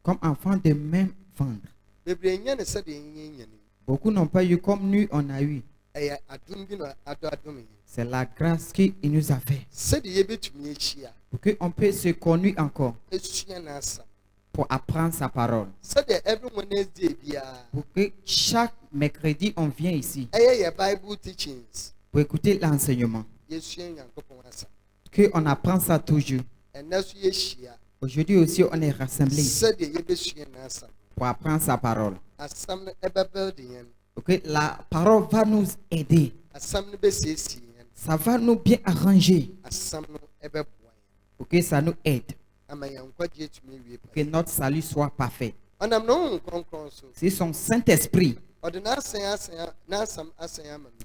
comme enfants de même ventre. Beaucoup n'ont pas eu comme nous on a eu. C'est la grâce qu'il nous a fait. Pour qu'on puisse se connaître encore. Pour apprendre sa parole. Pour que chaque mercredi on vient ici. Pour écouter l'enseignement. Qu'on apprend ça toujours. Aujourd'hui aussi on est rassemblés pour apprendre sa parole. Okay, la parole va nous aider. Ça va nous bien arranger. Pour que ça nous aide. Pour que notre salut soit parfait. C'est son Saint-Esprit.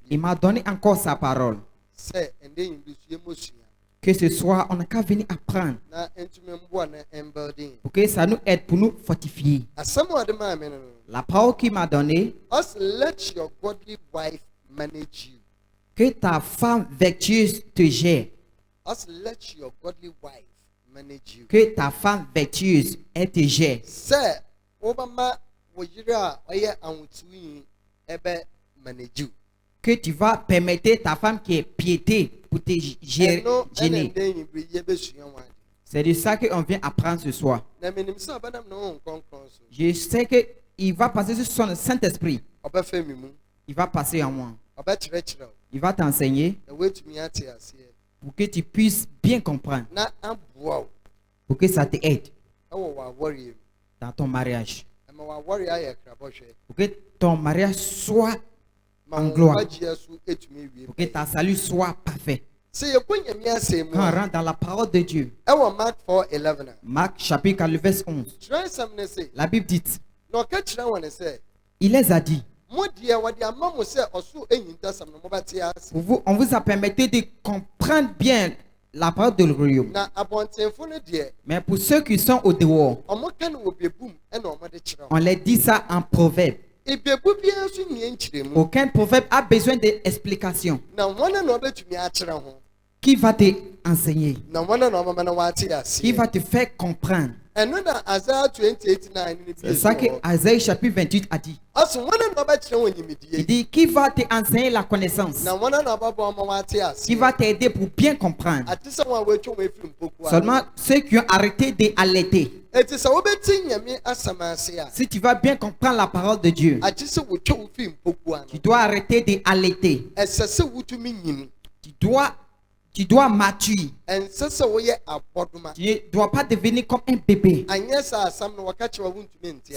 Il m'a donné encore sa parole. Que ce soit, on n'a qu'à venir apprendre. Pour que ça nous aide pour nous fortifier. La parole qu'il m'a donnée. Que ta femme vertueuse te gère. Que ta femme vertueuse elle te gère. Que tu vas permettre ta femme qui est piété pour te gérer. C'est de ça qu'on vient apprendre ce soir. Je sais qu'il va passer sur son Saint-Esprit. Il va passer en moi. Il va t'enseigner pour que tu puisses bien comprendre. Pour que ça t'aide dans ton mariage. Pour que ton mariage soit en gloire. Pour que ta salut soit parfait. Quand on rentre dans la parole de Dieu. Marc chapitre 4, verset 11. La Bible dit. Il les a dit. Pour vous, on vous a permis de comprendre bien la parole de royaume. Mais pour ceux qui sont au dehors, on les dit ça en proverbe. Aucun proverbe a besoin d'explication. Qui va te enseigner? Qui va te faire comprendre? C'est ça que Isaïe chapitre 28 a dit. Il dit qui va te enseigner la connaissance. Qui va t'aider pour bien comprendre. Seulement ceux qui ont arrêté d'allaiter. Si tu vas bien comprendre la parole de Dieu, tu dois arrêter d'allaiter. Tu dois maturer. Tu ne dois pas devenir comme un bébé.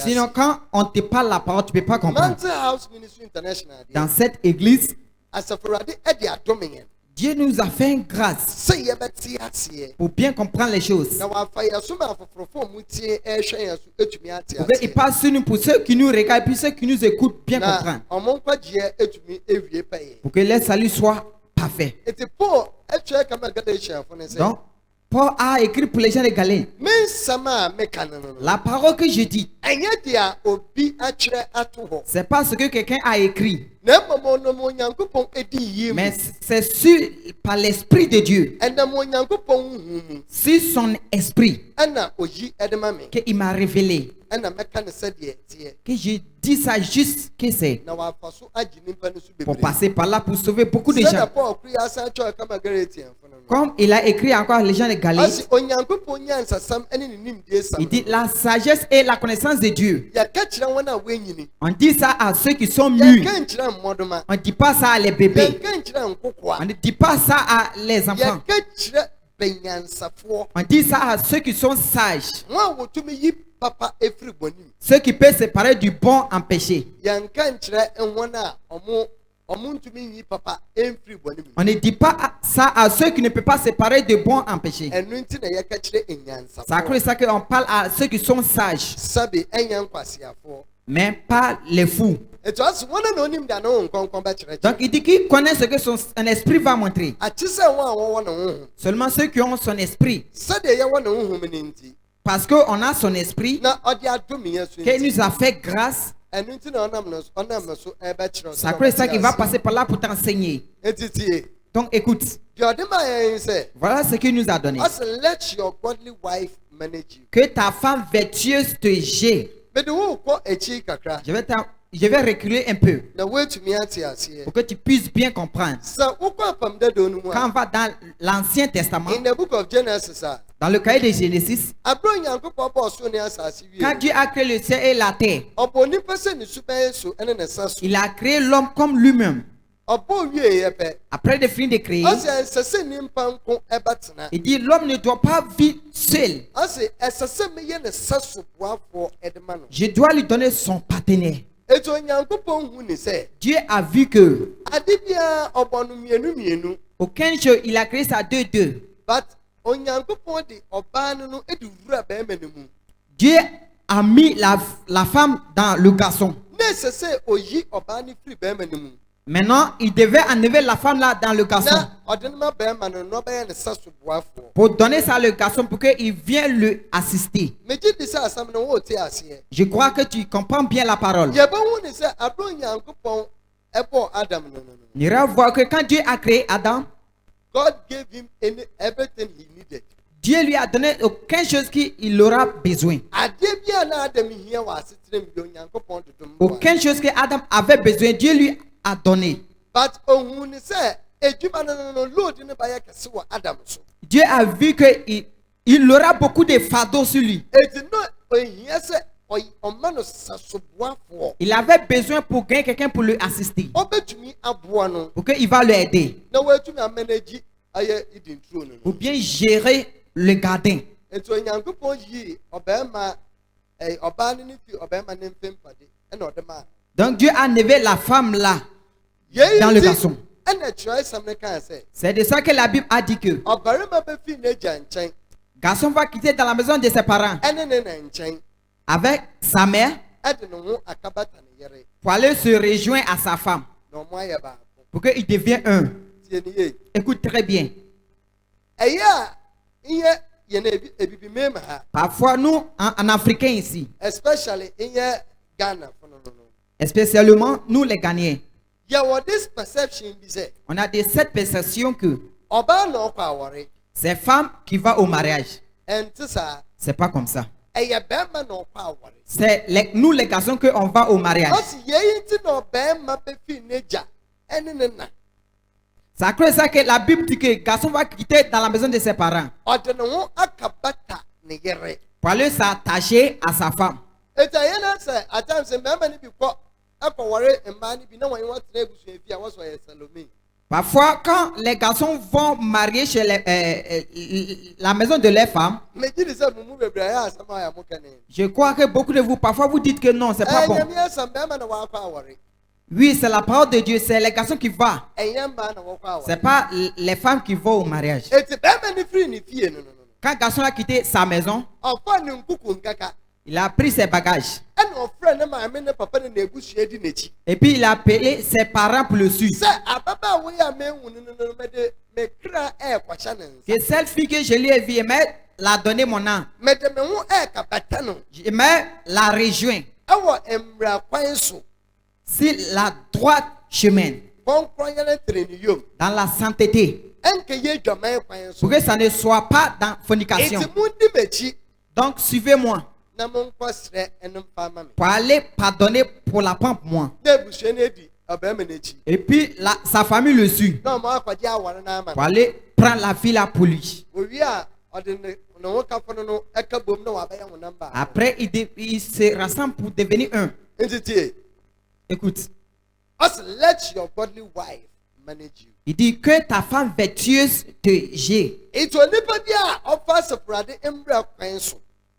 Sinon, quand on te parle la parole, tu ne peux pas comprendre. Dans cette église, Dieu nous a fait une grâce pour bien comprendre les choses. Il passe sur nous pour ceux qui nous regardent et puis ceux qui nous écoutent bien comprendre. Pour que le salut soit parfait. Donc, Paul a écrit pour les gens de Galène. La parole que je dis, c'est pas ce que quelqu'un a écrit. Mais c'est sûr par l'Esprit de Dieu. C'est son esprit qu'il m'a révélé. Que je dis ça juste que c'est pour passer par là pour sauver beaucoup de gens. Comme il a écrit encore les gens de Galilée. Il dit la sagesse et la connaissance de Dieu. On dit ça à ceux qui sont mûrs. On ne dit pas ça à les bébés. On ne dit pas ça à les enfants. On dit ça à ceux qui sont sages. Ceux qui peuvent séparer du bon en péché. On ne dit pas ça à ceux qui ne peuvent pas séparer de bon en péché. C'est à cause de ça qu'on parle à ceux qui sont sages. Mais pas les fous. Donc il dit qu'il connaît ce que son esprit va montrer. Seulement ceux qui ont son esprit. Parce qu'on a son esprit qui nous a fait grâce. C'est à cause de ça qu'il va passer par là pour t'enseigner. Donc écoute. Voilà ce qu'il nous a donné. Que ta femme vertueuse te gère. Je vais reculer un peu pour que tu puisses bien comprendre. Quand on va dans l'Ancien Testament, dans le cahier de Génésis, quand Dieu a créé le ciel et la terre, il a créé l'homme comme lui-même. Après de finir de créer, il dit l'homme ne doit pas vivre seul. Je dois lui donner son partenaire. Dieu a vu que aucun jour il a créé ça deux. Dieu a mis la femme dans le garçon. Maintenant, il devait enlever la femme là dans le garçon pour donner ça au garçon pour qu'il vienne le assister. Je crois que tu comprends bien la parole. On ira voir que quand Dieu a créé Adam, Dieu lui a donné aucune chose qu'il aura besoin. Aucune chose que Adam avait besoin, Dieu lui a donné. Dieu a vu qu'il aura beaucoup de fardeaux sur lui. Il avait besoin pour gagner quelqu'un pour lui assister, pour qu'il va l'aider, ou bien gérer le gardien. Donc Dieu a enlevé la femme là dans le garçon. C'est de ça que la Bible a dit que garçon va quitter dans la maison de ses parents avec sa mère pour aller se rejoindre à sa femme pour qu'il devienne un. Écoute très bien. Parfois nous en Africains ici, spécialement nous les Ghanéens, on a cette perception que c'est femme qui va au mariage. C'est pas comme ça. C'est nous les garçons qu'on va au mariage. Ça crée ça que la Bible dit que le garçon va quitter dans la maison de ses parents pour aller s'attacher à sa femme. Parfois, quand les garçons vont marier chez la maison de leurs femmes, je crois que beaucoup de vous, parfois vous dites que non, c'est pas bon. Oui, c'est la parole de Dieu, c'est les garçons qui vont. C'est pas les femmes qui vont au mariage. Quand le garçon a quitté sa maison, il a pris ses bagages. Et puis il a appelé ses parents pour le suivre. Que cette fille que je lui ai vue, elle l'a donné mon nom. Je la rejoint sur la droite chemin, dans la sainteté, pour que ça ne soit pas dans fornication. Donc suivez-moi pour aller pardonner pour la pompe moi. Et puis sa famille le suit pour aller prendre la fille là pour lui. Après il se rassemble pour devenir un. Écoute, il dit que ta femme vertueuse te gère.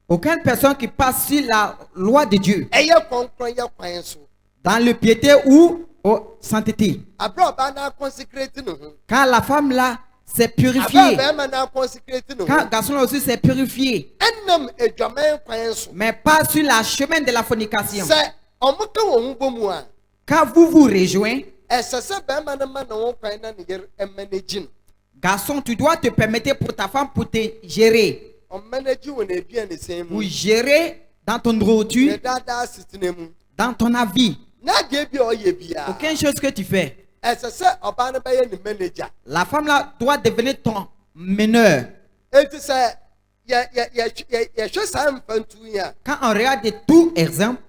Aucune personne qui passe sur la loi de Dieu dans le piété ou au sainteté. Quand la femme là s'est purifiée, quand le garçon aussi s'est purifié, mais pas sur la chemin de la fornication. Quand vous vous rejoignez, garçon, tu dois te permettre pour ta femme pour te gérer. Pour gérer dans ton nourriture, dans ton avis. Aucune chose que tu fais. La femme là doit devenir ton meneur. Quand on regarde de tout exemple,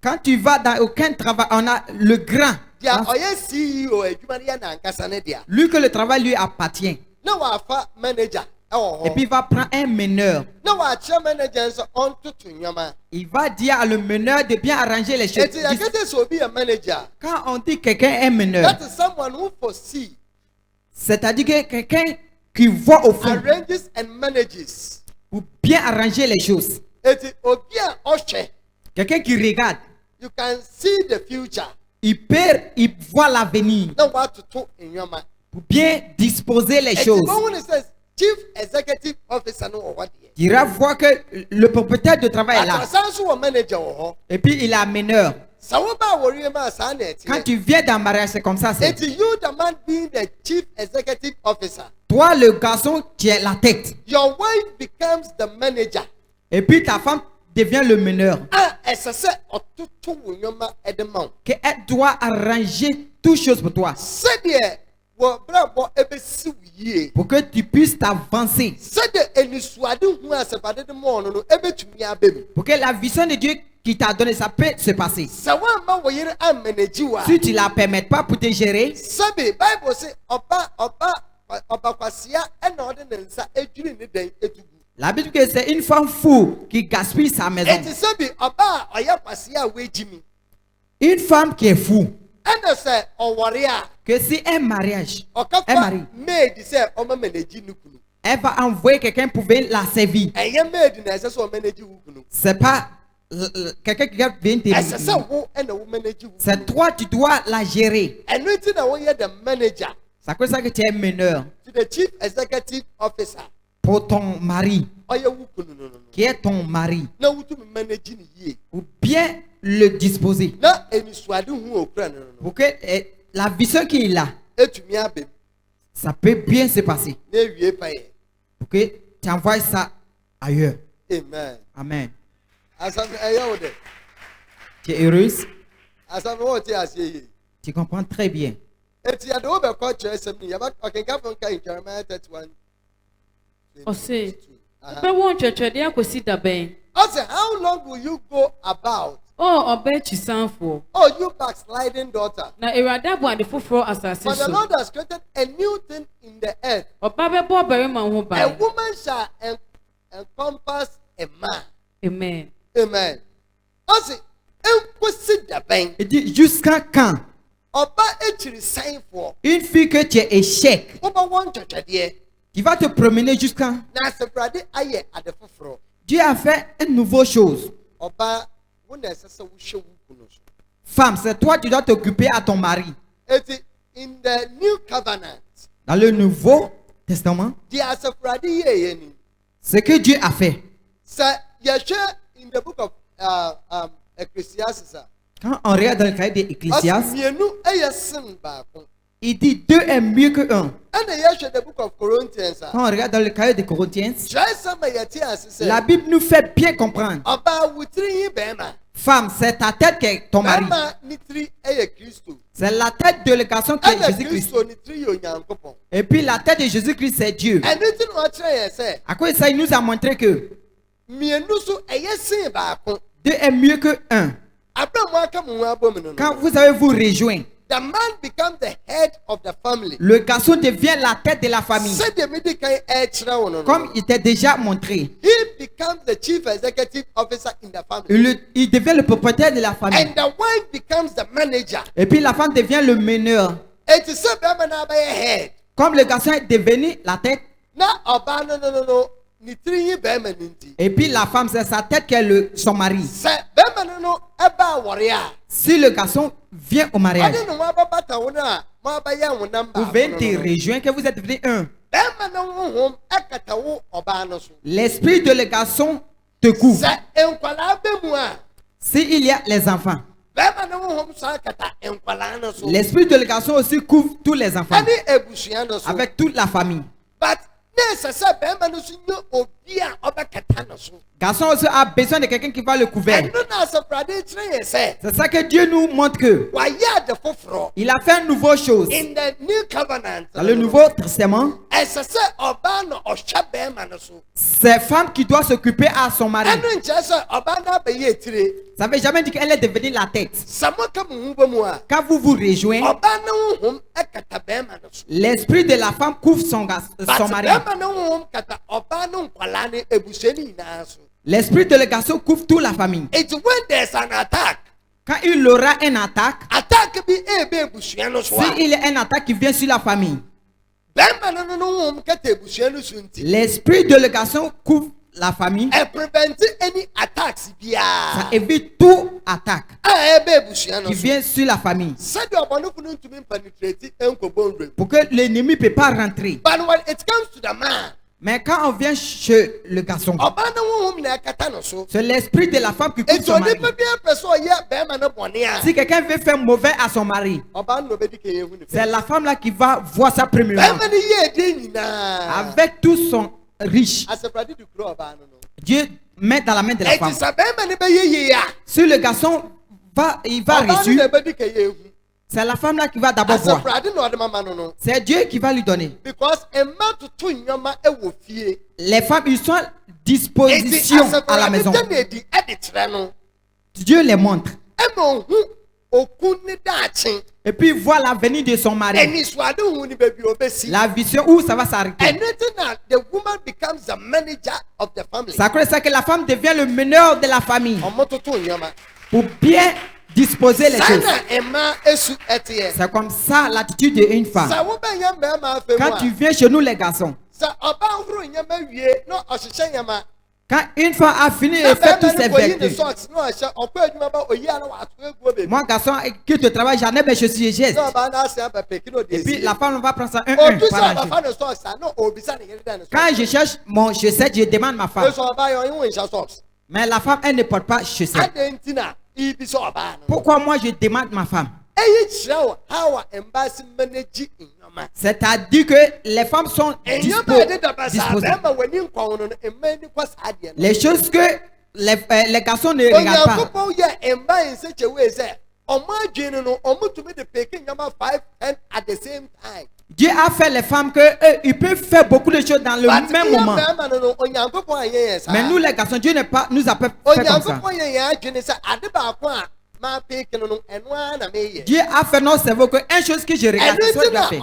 quand tu vas dans aucun travail, on a le grand. Lui que le travail lui appartient. Et puis il va prendre un meneur. Il va dire à le meneur de bien arranger les choses. Quand on dit quelqu'un est meneur, c'est-à-dire que quelqu'un qui voit au fond pour bien arranger les choses. Quelqu'un qui regarde. Il voit l'avenir pour bien disposer les choses. Il ira voir que le propriétaire de travail est là. Et puis il a un meneur. Quand tu viens d'un mariage, c'est comme ça. Toi, le garçon, tu es la tête. Et puis ta femme devient le meneur. Qu'elle doit arranger toutes choses pour toi. Pour que tu puisses t'avancer. Pour que la vision de Dieu qui t'a donné, ça peut se passer. Si tu ne la permets pas pour te gérer, la Bible dit que c'est une femme fou qui gaspille sa maison. Une femme qui est fou. Que si un mariage, un mari, elle va envoyer quelqu'un pour venir la servir. C'est pas quelqu'un qui vient t'aider. C'est toi, tu dois la gérer. C'est comme ça que tu es meneur. Pour ton mari, qui est ton mari, ou bien le disposer pour que la vision qu'il a, ça peut bien se passer pour que tu envoies ça ailleurs. Amen. Amen. Tu es heureuse? Tu comprends très bien. How long will you go about? Oh, you backsliding daughter. For the Lord has created a new thing in the earth. A woman shall encompass a man. Amen. Amen. Il dit jusqu'à quand? Une fille que tu es échec, qui va te promener jusqu'à. Dieu a fait une nouvelle chose. Femme, c'est toi qui dois t'occuper à ton mari. Dans le Nouveau Testament, ce que Dieu a fait. Quand on regarde dans le cahier d'Ecclésiaste, il dit 2 est mieux que 1. Quand on regarde dans le cahier de Corinthiens, la Bible nous fait bien comprendre. Femme, c'est ta tête qui est ton mari. C'est la tête de le garçon qui est Jésus-Christ. Et puis la tête de Jésus-Christ, c'est Dieu. À quoi ça, il nous a montré que 2 est mieux que 1. Quand vous avez vous rejoint, the man becomes the head of the family. Le garçon devient la tête de la famille. Comme il t'a déjà montré. He becomes the chief executive officer in the family. Il devient le propriétaire de la famille. And the wife becomes the manager. Et puis la femme devient le meneur. Comme le garçon est devenu la tête. Et puis la femme, c'est sa tête qui est son mari. Si le garçon vient au mariage, vous venez te rejoindre, que vous êtes devenu un. L'esprit de le garçon te couvre. S'il y a les enfants, l'esprit de le garçon aussi couvre tous les enfants. Avec toute la famille. Garçon aussi a besoin de quelqu'un qui va le couvrir. C'est ça que Dieu nous montre que il a fait une nouvelle chose. Dans le Nouveau Testament, c'est femme qui doit s'occuper à son mari. Ça ne veut jamais dire qu'elle est devenue la tête. Quand vous vous rejoignez, l'esprit de la femme couvre son mari. L'esprit de le garçon couvre toute la famille. Quand il aura une attaque, s'il y a une attaque qui vient sur la famille, l'esprit de le garçon couvre la famille. Ça évite toute attaque qui vient sur la famille. Pour que l'ennemi ne peut pas rentrer. Mais quand on vient chez le garçon, c'est l'esprit de la femme qui couvre son mari. Si quelqu'un veut faire mauvais à son mari, c'est la femme là qui va voir ça premièrement. Avec tout son riche, Dieu met dans la main de la femme. Si le garçon il va réussir, c'est la femme là qui va d'abord voir. C'est Dieu qui va lui donner. Les femmes, ils sont à disposition à la maison. Dieu les montre. Et puis voit l'avenir de son mari. La vision où ça va s'arrêter. Ça crée ça que la femme devient le meneur de la famille. Pour bien disposer les choses. C'est comme ça l'attitude d'une femme. Quand tu viens chez nous les garçons, quand une femme a fini de faire tous ses vertus, moi garçon qui te travaille, j'en ai mes chaussures et gestes. Et puis la femme va prendre ça un par jour. Quand je cherche mon chaussette, je demande ma femme. Mais la femme, elle ne porte pas chaussette. Pourquoi moi je demande ma femme? C'est-à-dire que les femmes sont disposées. Les choses que les garçons ne regardent pas. Dieu a fait les femmes qu'ils peuvent faire beaucoup de choses dans le même moment. Mais nous les garçons, Dieu nous a pas fait comme ça. Dieu a fait notre cerveau que une chose que je regarde, c'est ce que je fais.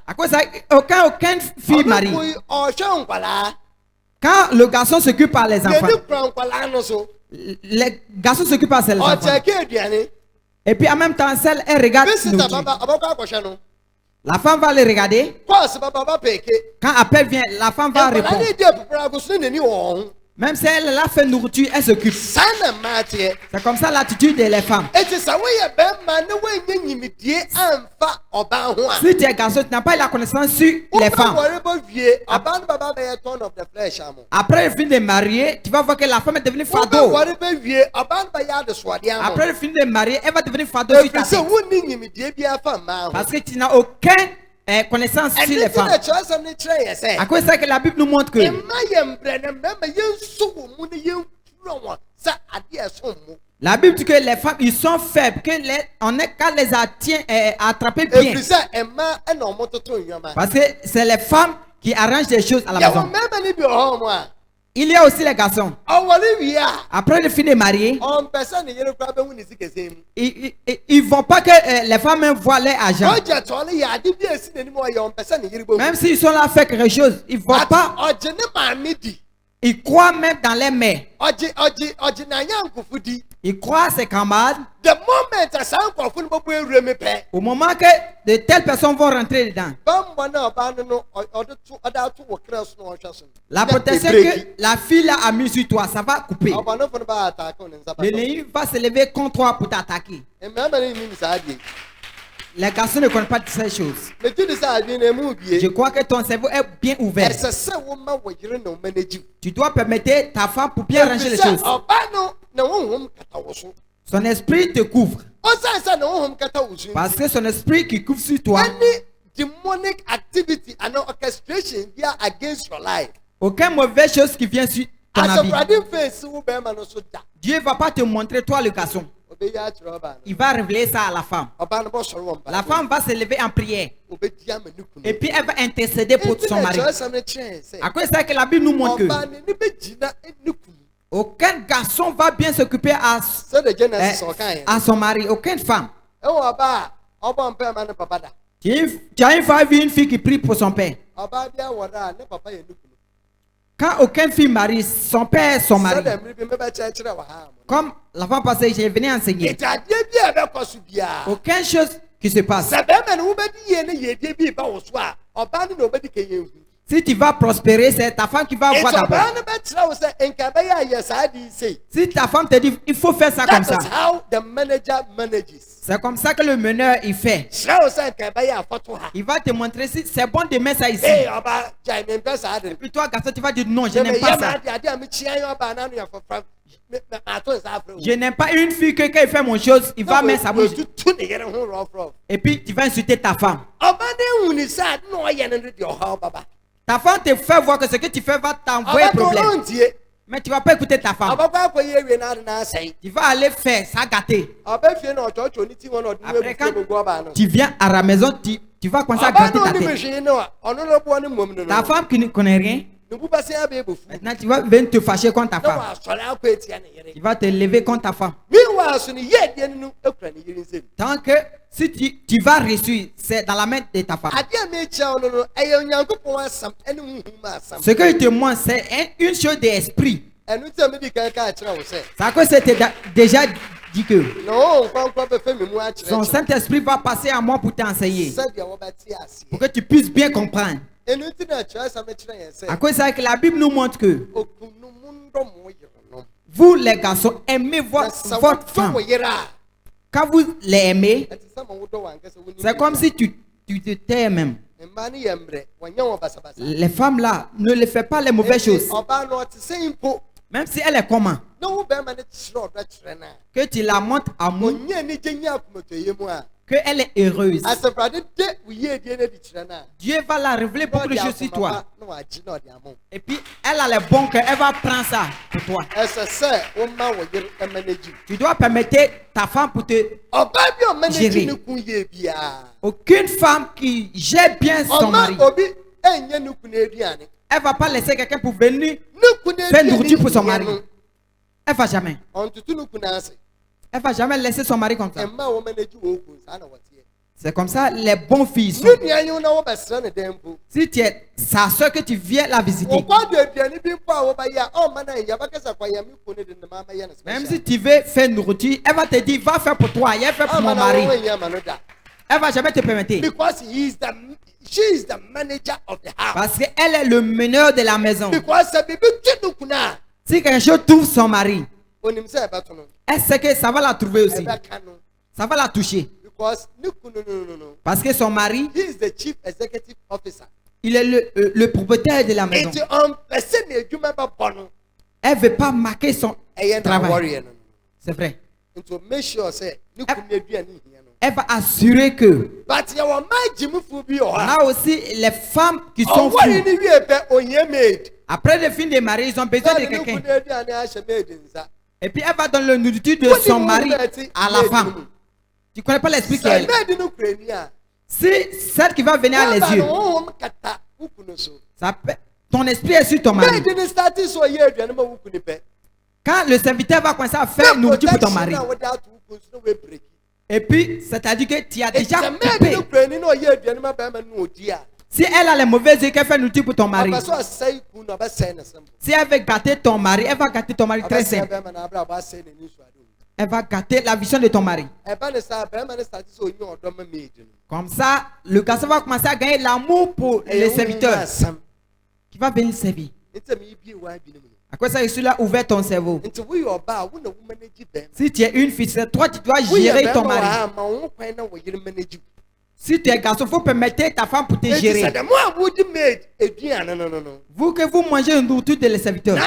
À cause de ça, aucune fille marie. Quand le garçon s'occupe par les enfants, les garçons s'occupent par les enfants. Et puis en même temps, elle regarde nous. La femme va les regarder. Quand appel vient, la femme va répondre. Même si elle a fait nourriture, elle s'occupe. C'est comme ça l'attitude des femmes. Si tu es garçon, tu n'as pas la connaissance sur les femmes. Après le fin de marier, tu vas voir que la femme est devenue fardeau. Après le fin de marier, elle va devenir fardeau sur ta tête. Parce que tu n'as aucun connaissance sur les femmes. À cause de ça que la Bible nous montre que la Bible dit que les femmes ils sont faibles, que on est qu'à les attraper bien. Parce que c'est les femmes qui arrangent les choses à la maison. Il y a aussi les garçons. Après le fin de marier, ils ne vont pas que les femmes voient leur argent. Même s'ils sont là à faire quelque chose, ils ne vont pas. Ils croient même dans les mains. Ils croient à ses camarades. Au moment que de telles personnes vont rentrer dedans, la protection que la fille a mis sur toi, ça va couper. L'ennemi va se lever contre toi pour t'attaquer. Les garçons ne connaissent pas de ces choses. Je crois que ton cerveau est bien ouvert. Tu dois permettre ta femme pour bien ranger les choses. Son esprit te couvre. Parce que son esprit qui couvre sur toi. Aucune mauvaise chose qui vient sur ton habit. Dieu ne va pas te montrer toi le garçon. Il va révéler ça à la femme. La femme va se lever en prière. Et puis elle va intercéder pour son mari. À cause de ça que la Bible nous montre que aucun garçon va bien s'occuper à son mari. Aucune femme. Tu as une fille qui prie pour son père. Quand aucune fille marie, son père est son mari. Comme la fois passée, j'ai venu enseigner. Aucune chose qui se passe. Si tu vas prospérer, c'est ta femme qui va voir d'abord. Si ta femme te dit, il faut faire ça comme ça. C'est comme ça que le meneur il fait. Il va te montrer si c'est bon de mettre ça ici. Et puis toi, garçon, tu vas dire non, je n'aime pas ça. Je n'aime pas une fille que quand il fait mon chose, il va mettre sa bouche. Et puis tu vas insulter ta femme. Ta femme te fait voir que ce que tu fais va t'envoyer problème. Mais tu ne vas pas écouter ta femme. Tu vas aller faire ça gâter. Après, quand tu viens à la maison, tu vas commencer à gâter ta tête. Ta femme qui ne connaît rien, maintenant tu vas venir te fâcher contre ta femme. Tu vas te lever contre ta femme. Tant que si tu vas réussir, c'est dans la main de ta femme. Ce que je te montre, c'est une chose d'esprit. Ça que c'était déjà dit que son Saint-Esprit va passer à moi pour t'enseigner. Pour que tu puisses bien comprendre. À cause de ça que la Bible nous montre que vous les garçons aimez votre femme. Quand vous l'aimez, c'est comme si tu te tais même. Les femmes là, ne les faites pas les mauvaises choses. Même si elle est comment, que tu la montres à moi, qu'elle est heureuse. Dieu va la révéler beaucoup de choses sur toi. Et puis elle a le bon cœur, elle va prendre ça pour toi. Tu dois permettre ta femme pour te gérer. Aucune femme qui gère bien son mari, elle va pas laisser quelqu'un pour venir faire nourriture pour son mari. Elle va jamais. Elle va jamais laisser son mari comme ça. C'est comme ça les bons filles sont. Si tu es sa soeur que tu viens la visiter, même si tu veux faire nourriture, elle va te dire va faire pour toi, elle fait pour mon mari. Elle va jamais te permettre. She is the manager of the house. Parce qu'elle est le meneur de la maison. Si quelque chose trouve son mari, elle sait que ça va la trouver aussi. Ça va la toucher. Parce que son mari, he is the chief executive officer. Il est le propriétaire de la maison. Elle ne veut pas marquer son travail. C'est vrai. Elle va assurer que là aussi les femmes qui sont fous, après le fin de mariage, ils ont besoin de quelqu'un. Et puis elle va donner la nourriture de son mari à la femme. Tu ne connais pas l'esprit qu'elle est. Si celle qui va venir à les yeux, ton esprit est sur ton mari. Quand le serviteur va commencer à faire nourriture pour ton mari, et puis c'est-à-dire que tu as déjà coupé. Si elle a les mauvaises yeux qu'elle fait nourriture pour ton mari, si elle veut gâter ton mari, elle va gâter ton mari très simple. Elle va gâter la vision de ton mari. Comme ça, le garçon va commencer à gagner l'amour pour les serviteurs qui va venir servir. À quoi ça, je suis là, ouvert ton cerveau. Si tu es une fille, c'est toi qui dois gérer ton mari. Si tu es garçon, il faut permettre ta femme pour te gérer. Vous que vous mangez une nourriture de les serviteurs.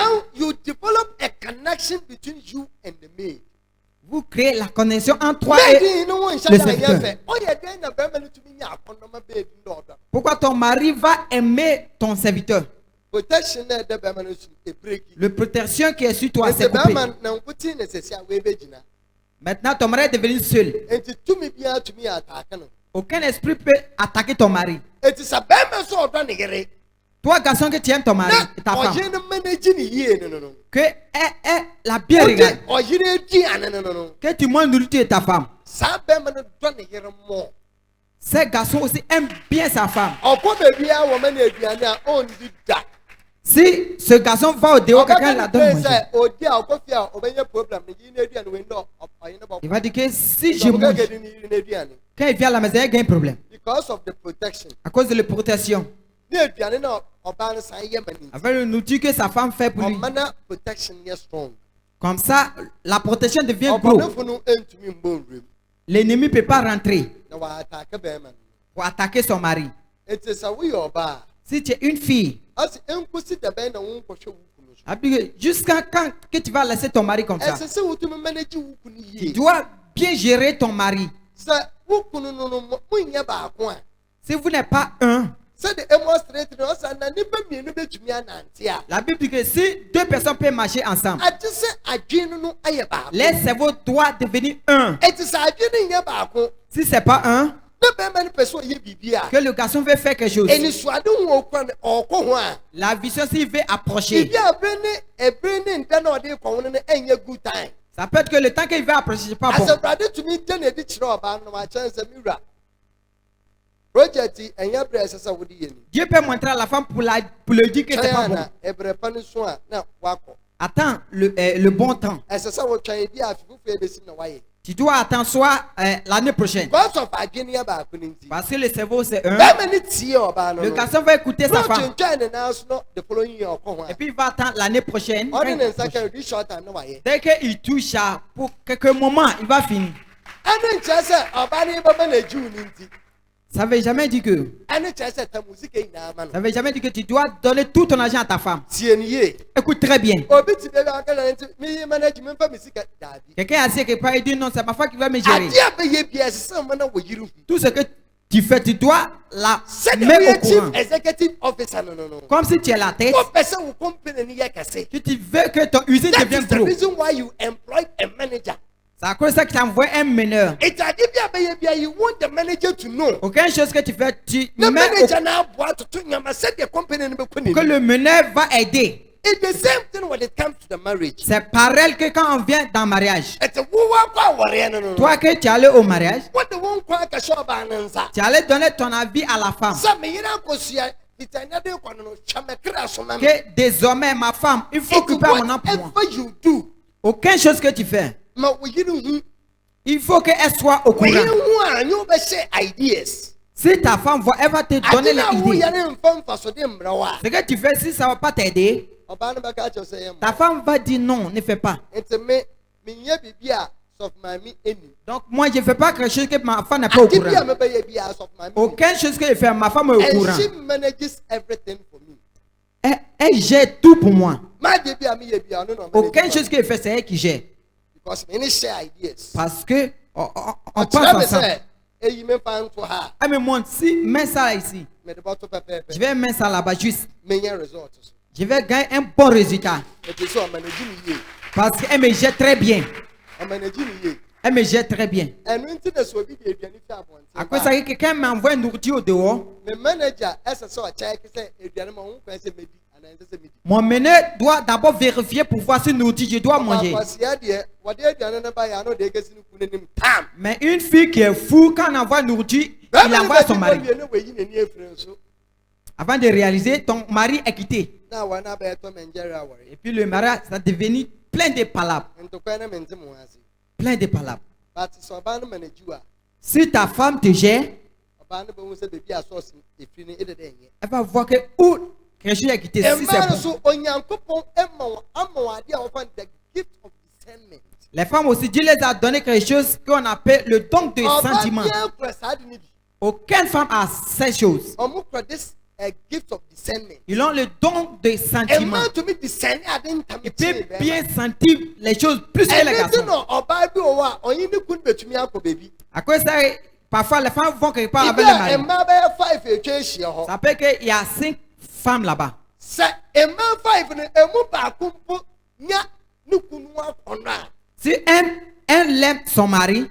Vous créez la connexion entre toi et le serviteur. Pourquoi ton mari va aimer ton serviteur? Le protection qui est sur toi, c'est coupé. Maintenant, ton mari est devenu seul. Aucun esprit peut attaquer ton mari. Toi, garçon, que tu aimes ton mari et ta femme, que elle l'a bien regardé, que tu manges nourriture et ta femme. Ces garçons aussi aiment bien sa femme. Si ce garçon va au dehors, quelqu'un la donne manger. Il va dire que si je mange, quand il vient à la maison, il y a un problème. À cause de la protection. Avec le nourriture que sa femme fait pour lui. Comme ça, la protection devient gros. L'ennemi ne peut pas rentrer pour attaquer son mari. Si tu es une fille, jusqu'à quand que tu vas laisser ton mari comme ça? Tu dois bien gérer ton mari. Si vous n'êtes pas un, la Bible dit que si deux personnes peuvent marcher ensemble, les cerveaux doivent devenir un. Si ce n'est pas un, que le garçon veut faire quelque chose, la vision s'il veut approcher, ça peut être que le temps qu'il veut approcher n'est pas bon. Dieu peut montrer à la femme pour lui dire que c'est pas bon. Attends le bon temps. Tu dois attendre soit l'année prochaine. Parce que le cerveau c'est un. Le garçon va écouter sa femme. Et puis il va attendre l'année prochaine. Dès qu'il touche pour quelques moments, il va finir. Ça ne veut jamais dire que. Ça ne veut jamais dire que tu dois donner tout ton argent à ta femme. Écoute très bien. Quelqu'un a dit quelque part et dit non, c'est ma femme qui va me gérer. Tout ce que tu fais, tu dois la mettre au courant. Comme si tu es la tête. Tu veux que ton usine devienne gros. C'est à cause de ça que tu envoies un meneur. Aucune chose que tu fais, tu mets que le meneur va aider. C'est pareil que quand on vient dans le mariage. Toi que tu es allé au mariage, tu allais donner ton avis à la femme. Que désormais ma femme, il faut occuper mon nom pour moi. Aucune chose que tu fais, il faut qu'elle soit au courant. Si ta femme voit, elle va te donner les idées. Ce que tu fais, si ça ne va pas t'aider, ta femme va dire non, ne fais pas. Donc moi je ne fais pas quelque chose que ma femme n'est pas au courant. Aucune chose que je fais, ma femme est au courant. Elle gère tout pour moi. Aucune chose que je fais, c'est elle qui gère. Parce que on pense ensemble. Elle me montre, si mets ça ici, je vais mettre ça là-bas juste. Je vais gagner un bon résultat. Parce qu'elle me gère très bien. Elle me gère très bien. À cause de quelqu'un m'envoie une nourriture au dehors. Mon meneur doit d'abord vérifier pour voir si nourriture je dois manger. Mais une fille qui est fou, quand on envoie nourriture, il envoie son mari. Avant de réaliser, ton mari est quitté. Et puis le mariage, ça est devenu plein de palabres. Plein de palabres. Si ta femme te gère, elle va voir que où quelque chose est quitté. Si c'est bon. Les femmes aussi, Dieu les a donné quelque chose qu'on appelle le don de sentiment. Aucune femme a ces choses. Ils ont le don de sentiment. Ils peuvent bien sentir les choses plus que les garçons. À cause de ça, parfois les femmes vont quelque part avec le mari. Ça peut qu'il y a 5 femmes là-bas. Si elle aime son mari,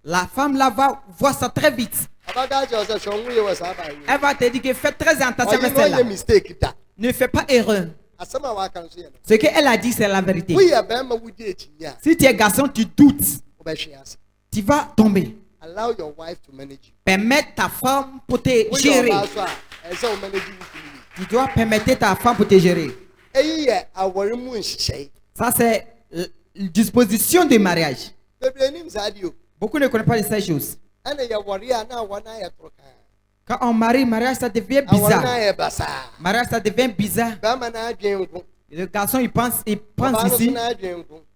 la femme là va voir ça très vite. Elle va te dire que fais très attention avec celle-là. Ne fais pas erreur. Ce qu'elle a dit, c'est la vérité. Si tu es garçon, tu doutes. Tu vas tomber. Permets ta femme pour te gérer. Tu dois permettre ta femme pour te gérer. Ça, c'est la disposition du mariage. Beaucoup ne connaissent pas ces choses. Quand on marie, mariage ça devient bizarre. Mariage ça devient bizarre. Le garçon il pense ici.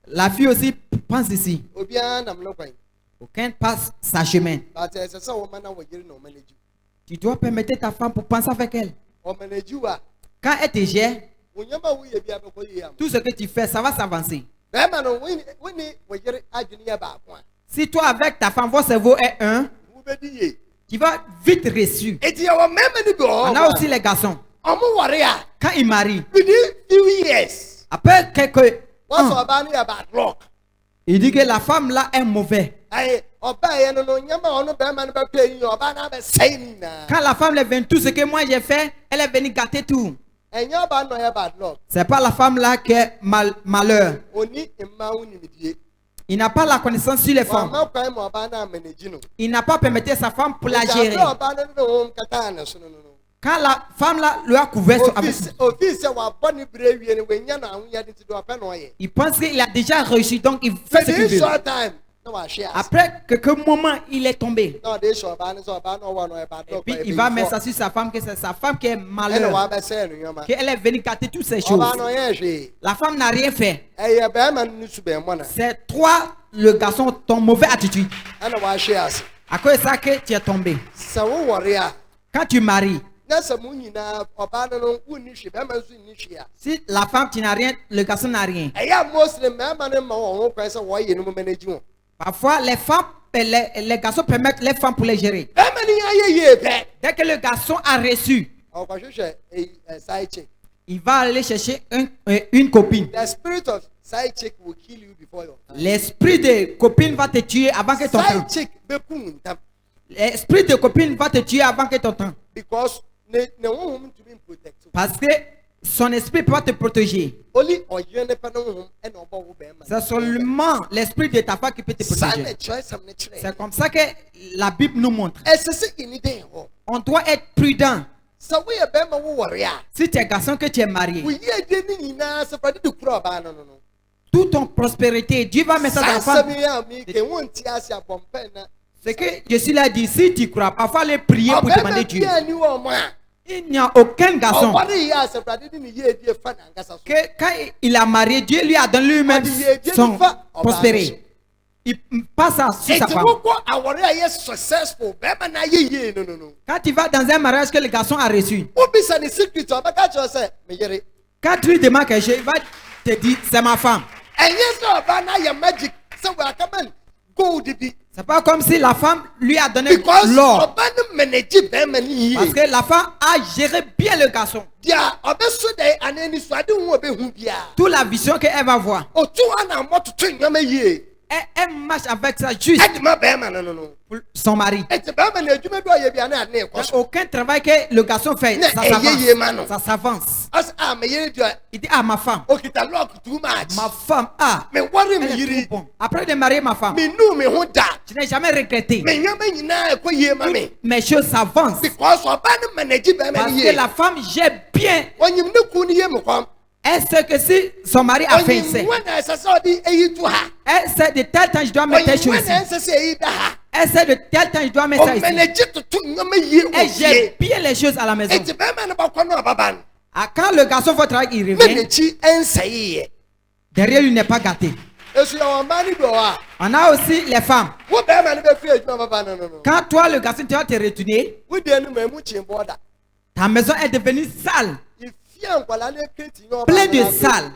La fille aussi pense ici. Aucun passe sa chemin. Tu dois permettre ta femme pour penser avec elle. Quand elle te gère, tout ce que tu fais, ça va s'avancer. Si toi avec ta femme, votre cerveau est un, tu vas vite reçu. On a aussi les garçons. Quand ils marient, après quelques ans, il dit que la femme là est mauvaise. Quand la femme est venue, tout ce que moi j'ai fait, elle est venue gâter tout. C'est pas la femme là qui est malheur. Il n'a pas la connaissance sur les femmes. Il n'a pas permis sa femme pour la gérer. Quand la femme là lui a couvert avec il pense qu'il a déjà réussi, donc il fait ce qu'il veut. Après quelques moments, il est tombé. Et puis il va mettre ça sur sa femme, que c'est sa femme qui est malheureuse, qu'elle est venue gâter toutes ces choses. La femme n'a rien fait. C'est toi, le garçon, ton mauvais attitude. À cause de ça que tu es tombé. Quand tu maries, si la femme tu n'as rien, le garçon n'a rien. Parfois les femmes, les garçons permettent les femmes pour les gérer. Dès que le garçon a reçu, il va aller chercher une copine. L'esprit de copine va te tuer avant que ton temps. L'esprit de copine va te tuer avant que ton temps. Parce que son esprit peut te protéger. C'est seulement l'esprit de ta femme qui peut te protéger. C'est comme ça que la Bible nous montre. On doit être prudent. Si tu es garçon que tu es marié, toute ton prospérité, Dieu va mettre ça dans la femme. Ce que je suis là dit, si tu crois, parfois les prier pour demander Dieu. Il n'y a aucun garçon que quand il a marié, Dieu lui a donné lui-même son prospérité. Il passe sur sa femme. Quand tu vas dans un mariage que le garçon a reçu, quand tu lui demandes quelque chose, il va te dire c'est ma femme. C'est pas comme si la femme lui a donné l'or. Parce que la femme a géré bien le garçon. Toute la vision qu'elle va voir. Elle marche avec ça juste pour son mari. Aucun travail que le garçon fait, ça s'avance. Il dit ma femme. Ma femme, elle est trop bon. Après de marier ma femme, je n'ai jamais regretté. Mes choses s'avancent. Parce que la femme gère bien. Elle sait que si son mari a fait ça, elle sait de tel temps je dois mettre telle chose ici. Elle sait de tel temps je dois mettre ça ici. Elle gère bien les choses à la maison. Quand le garçon va travailler, il revient. Derrière lui, il n'est pas gâté. On a aussi les femmes. Quand toi, le garçon, tu vas te retourner, ta maison est devenue sale. Plein de salles.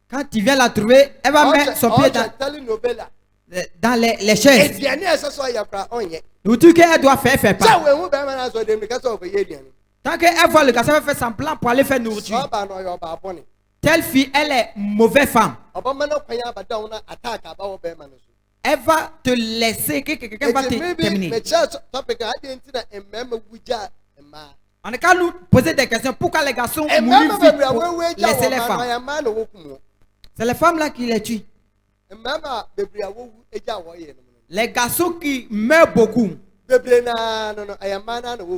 Quand tu viens la trouver, elle va mettre son pied dans les chaises. Nourriture qu'elle doit faire, fait pas. Tant qu'elle voit le garçon faire semblant pour aller faire nourriture. Telle fille, elle est mauvaise femme. Elle va te laisser, quelqu'un va te terminer. On est qu'à nous poser des questions. Pourquoi les garçons mourent vite pour laisser les femmes? C'est les femmes là qui les tuent. Les garçons qui meurent beaucoup.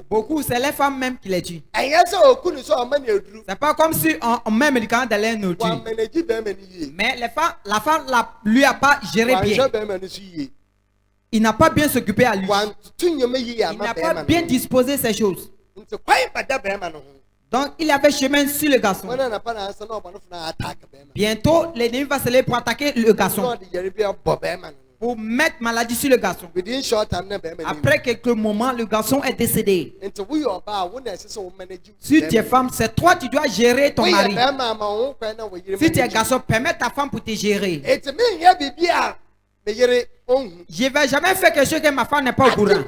Beaucoup, c'est les femmes même qui les tuent. C'est pas comme si on met un médicament dans les nourritures. Mais la femme lui a pas géré bien. Il n'a pas bien s'occupé à lui. Il n'a pas bien disposé ces choses. Donc il avait chemin sur le garçon. Bientôt, l'ennemi va se lever pour attaquer le garçon. Pour mettre maladie sur le garçon. Après quelques moments, le garçon est décédé. Si tu es femme, c'est toi qui dois gérer ton mari. Si tu es garçon, permets ta femme pour te gérer. Je ne vais jamais faire quelque chose que ma femme n'est pas au courant.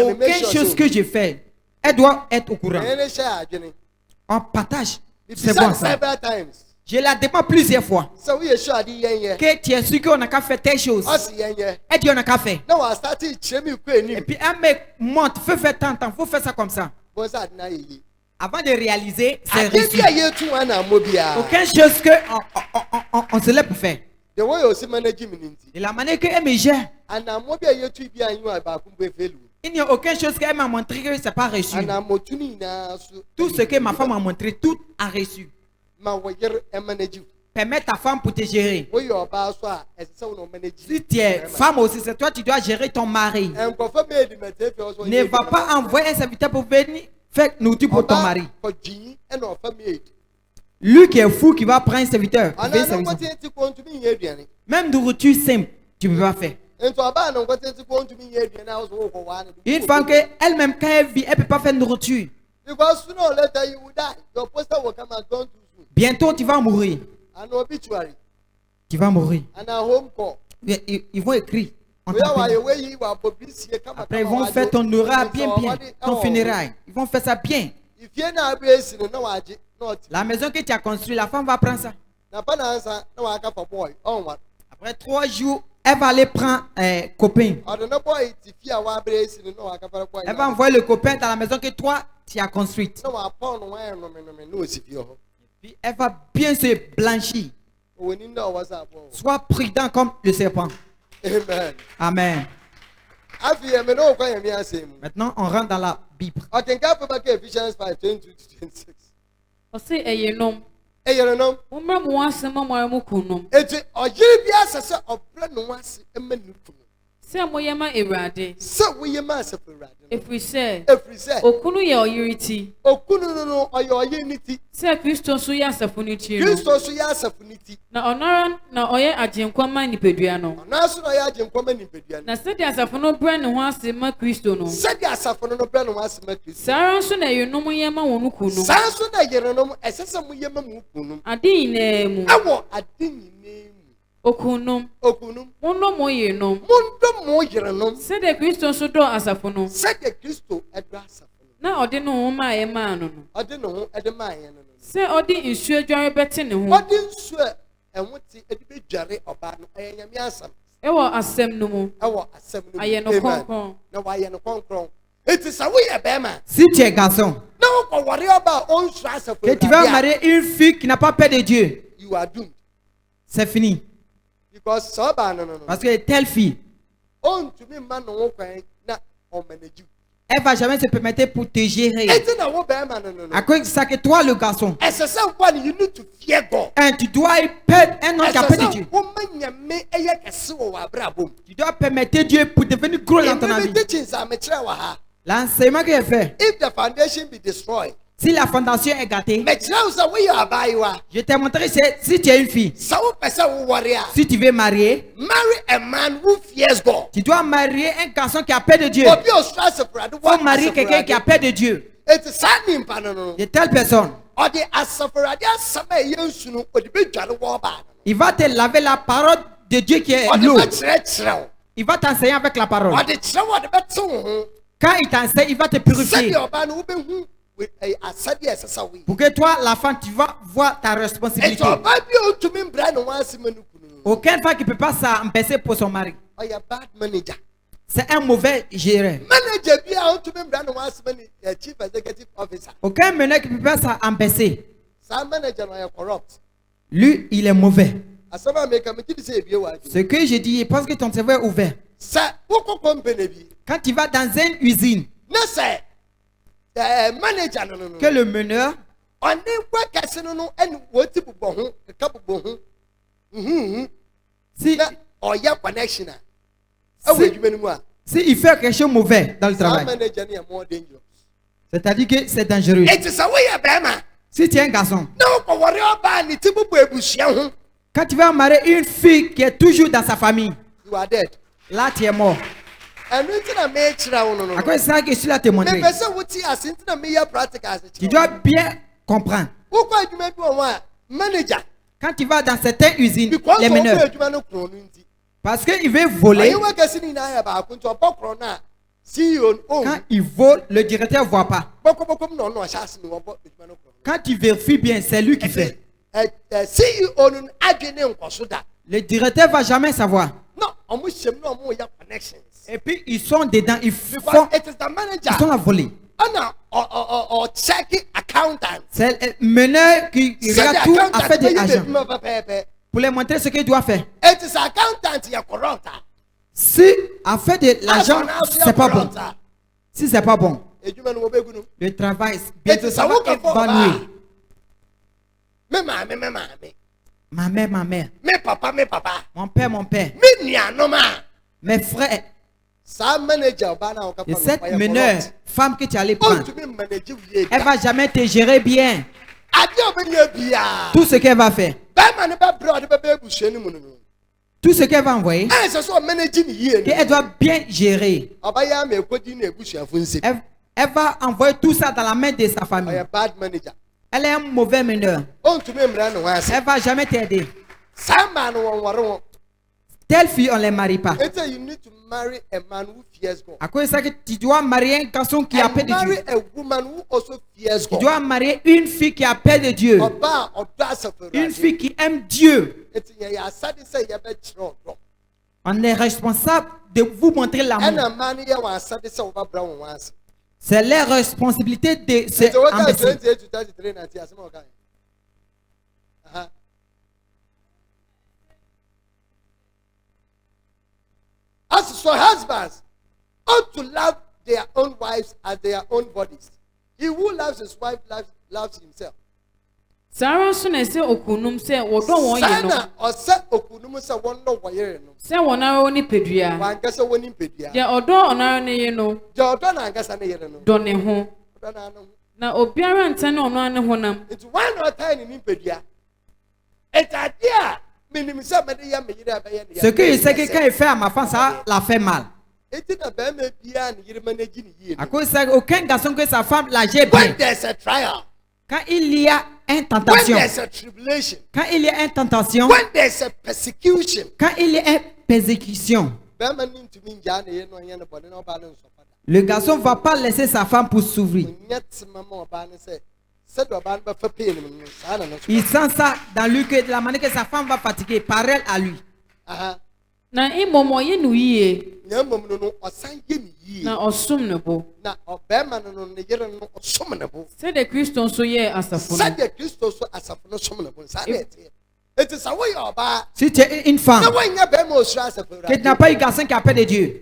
Aucune chose que je fais, elle doit être au courant. On partage. C'est bon ça. Je la demande plusieurs fois. Que tu es sûr qu'on n'a qu'à faire telle chose. Elle dit on n'a qu'à faire. Et puis elle me montre, faut faire tant, faut faire ça comme ça. Avant de réaliser, c'est reçu. Aucune chose qu'on se lève pour faire. De la manière qu'elle me gère. Il n'y a aucune chose qu'elle m'a montré que ce n'est pas reçu. Tout ce que ma femme m'a montré, tout a reçu. Permets ta femme pour te gérer. Si tu es femme aussi, c'est toi qui dois gérer ton mari. Ne va pas envoyer un serviteur pour venir faire nourriture pour ton mari. Lui qui est fou qui va prendre un serviteur. Même nourriture simple, tu ne peux pas faire. Une femme qu'elle-même, quand elle vit, elle ne peut pas faire nourriture. Bientôt, tu vas mourir. Tu vas mourir. Ils vont écrire. Après, ils vont faire ton aura bien, ton funérail. Ils vont faire ça bien. La maison que tu as construite, la femme va prendre ça. Après 3 jours, elle va aller prendre un copain. Elle va envoyer le copain dans la maison que toi, tu as construite. Puis elle va bien se blanchir. Sois prudent comme le serpent. Amen. Amen. Maintenant, on rentre dans la Bible. If we say, Okunu ye oyiriti. Say Christo so ya safuniti. Na onoran na oye ajenkwama nipedua no. Na sedi asafuno bra ne ho asema Christo no. Sara so na yenom yema wonu kunu. Adi na mu. Okunum. Mundo mo yenom. Sede Christo so do asafuno. Na odi no ma e ma no no. Se odi nsuo dware bete ne ho. Ewo asem no mu. Aye no konkon. Si tu es garçon, que tu vas marier une fille qui n'a pas peur de Dieu, c'est fini. Parce que telle fille, elle va jamais se permettre pour te gérer. À cause de ça que toi, le garçon, tu dois perdre un homme qui a peur de Dieu. Tu dois permettre Dieu pour devenir gros dans ton vie. L'enseignement que j'ai fait, si la fondation est gâtée, je t'ai montré si tu es une fille, si tu veux marier, tu dois marier un garçon qui a peur de Dieu. Il faut marier quelqu'un qui a peur de Dieu. De telle personne, il va te laver la parole de Dieu qui est l'eau. Il va t'enseigner avec la parole. Quand il t'enseigne, il va te purifier. Pour que toi, la femme, tu vas voir ta responsabilité. Aucune femme qui ne peut pas s'empêcher pour son mari. C'est un mauvais gérant. Aucun meneur qui ne peut pas s'empêcher. Lui, il est mauvais. Ce que je dis, parce que ton cerveau est ouvert. Quand tu vas dans une usine, que le meneur si il fait quelque chose de mauvais dans le travail, c'est-à-dire que c'est dangereux. Si tu es un garçon, quand tu vas marier une fille qui est toujours dans sa famille, là tu es mort. À quoi ça que je suis là te montrer? Tu dois bien comprendre. Quand tu vas dans certaines usines, les meneurs, parce qu'ils veulent voler. Quand ils volent, le directeur ne voit pas. Quand tu vérifies bien, c'est lui qui fait. Le directeur ne va jamais savoir. Et puis ils sont dedans, ils sont à voler. C'est le meneur qui regarde tout à faire de l'argent. Pour les montrer ce qu'il doit faire. Si à faire de l'argent, c'est pas bon. Si c'est pas bon, le travail, bientôt ça va évanouir. Ma mère. Mon père. Mes frères. Et cette meneur, femme que tu allais prendre, elle va jamais te gérer bien. Tout ce qu'elle va faire, tout ce qu'elle va envoyer, elle doit bien gérer. Elle va envoyer tout ça dans la main de sa famille. Elle est un mauvais meneur. Elle va jamais t'aider. Telle fille, on ne les marie pas. À cause de ça que tu dois marier un garçon qui a peur de Dieu. Tu dois marier une fille qui a peur de Dieu. Une fille qui aime Dieu. On est responsable de vous montrer l'amour. C'est leur responsabilité de se embêter. As for husbands, ought to love their own wives as their own bodies. He who loves his wife loves himself. Sarah soon say okunum say wodo won ye no. Sana o say okunum say won no woyere no. Say wonara oni pedua. Wan kase woni pedua. Ya odo onara ne ye no. Ja odo na angasa ne yere no. Do ne ho. Odo na no. Na obiara ntane ono ane honam. It's one or time ni pedua. It's a dia. Ce que je sais que quand il fait à ma femme, ça la fait mal. À cause de ça, aucun garçon que sa femme la gère bien. Quand il y a une tentation, quand il y a une tentation, quand il y a une persécution, le garçon ne va pas laisser sa femme pour s'ouvrir. Il sent ça dans lui que de la manière que sa femme va fatiguer par elle à lui. Na imomo ye nu yie. Na osum ne bo. C'est de Christ so ye asafo. Si tu es une femme que tu n'as pas eu garçon qui a peur de Dieu,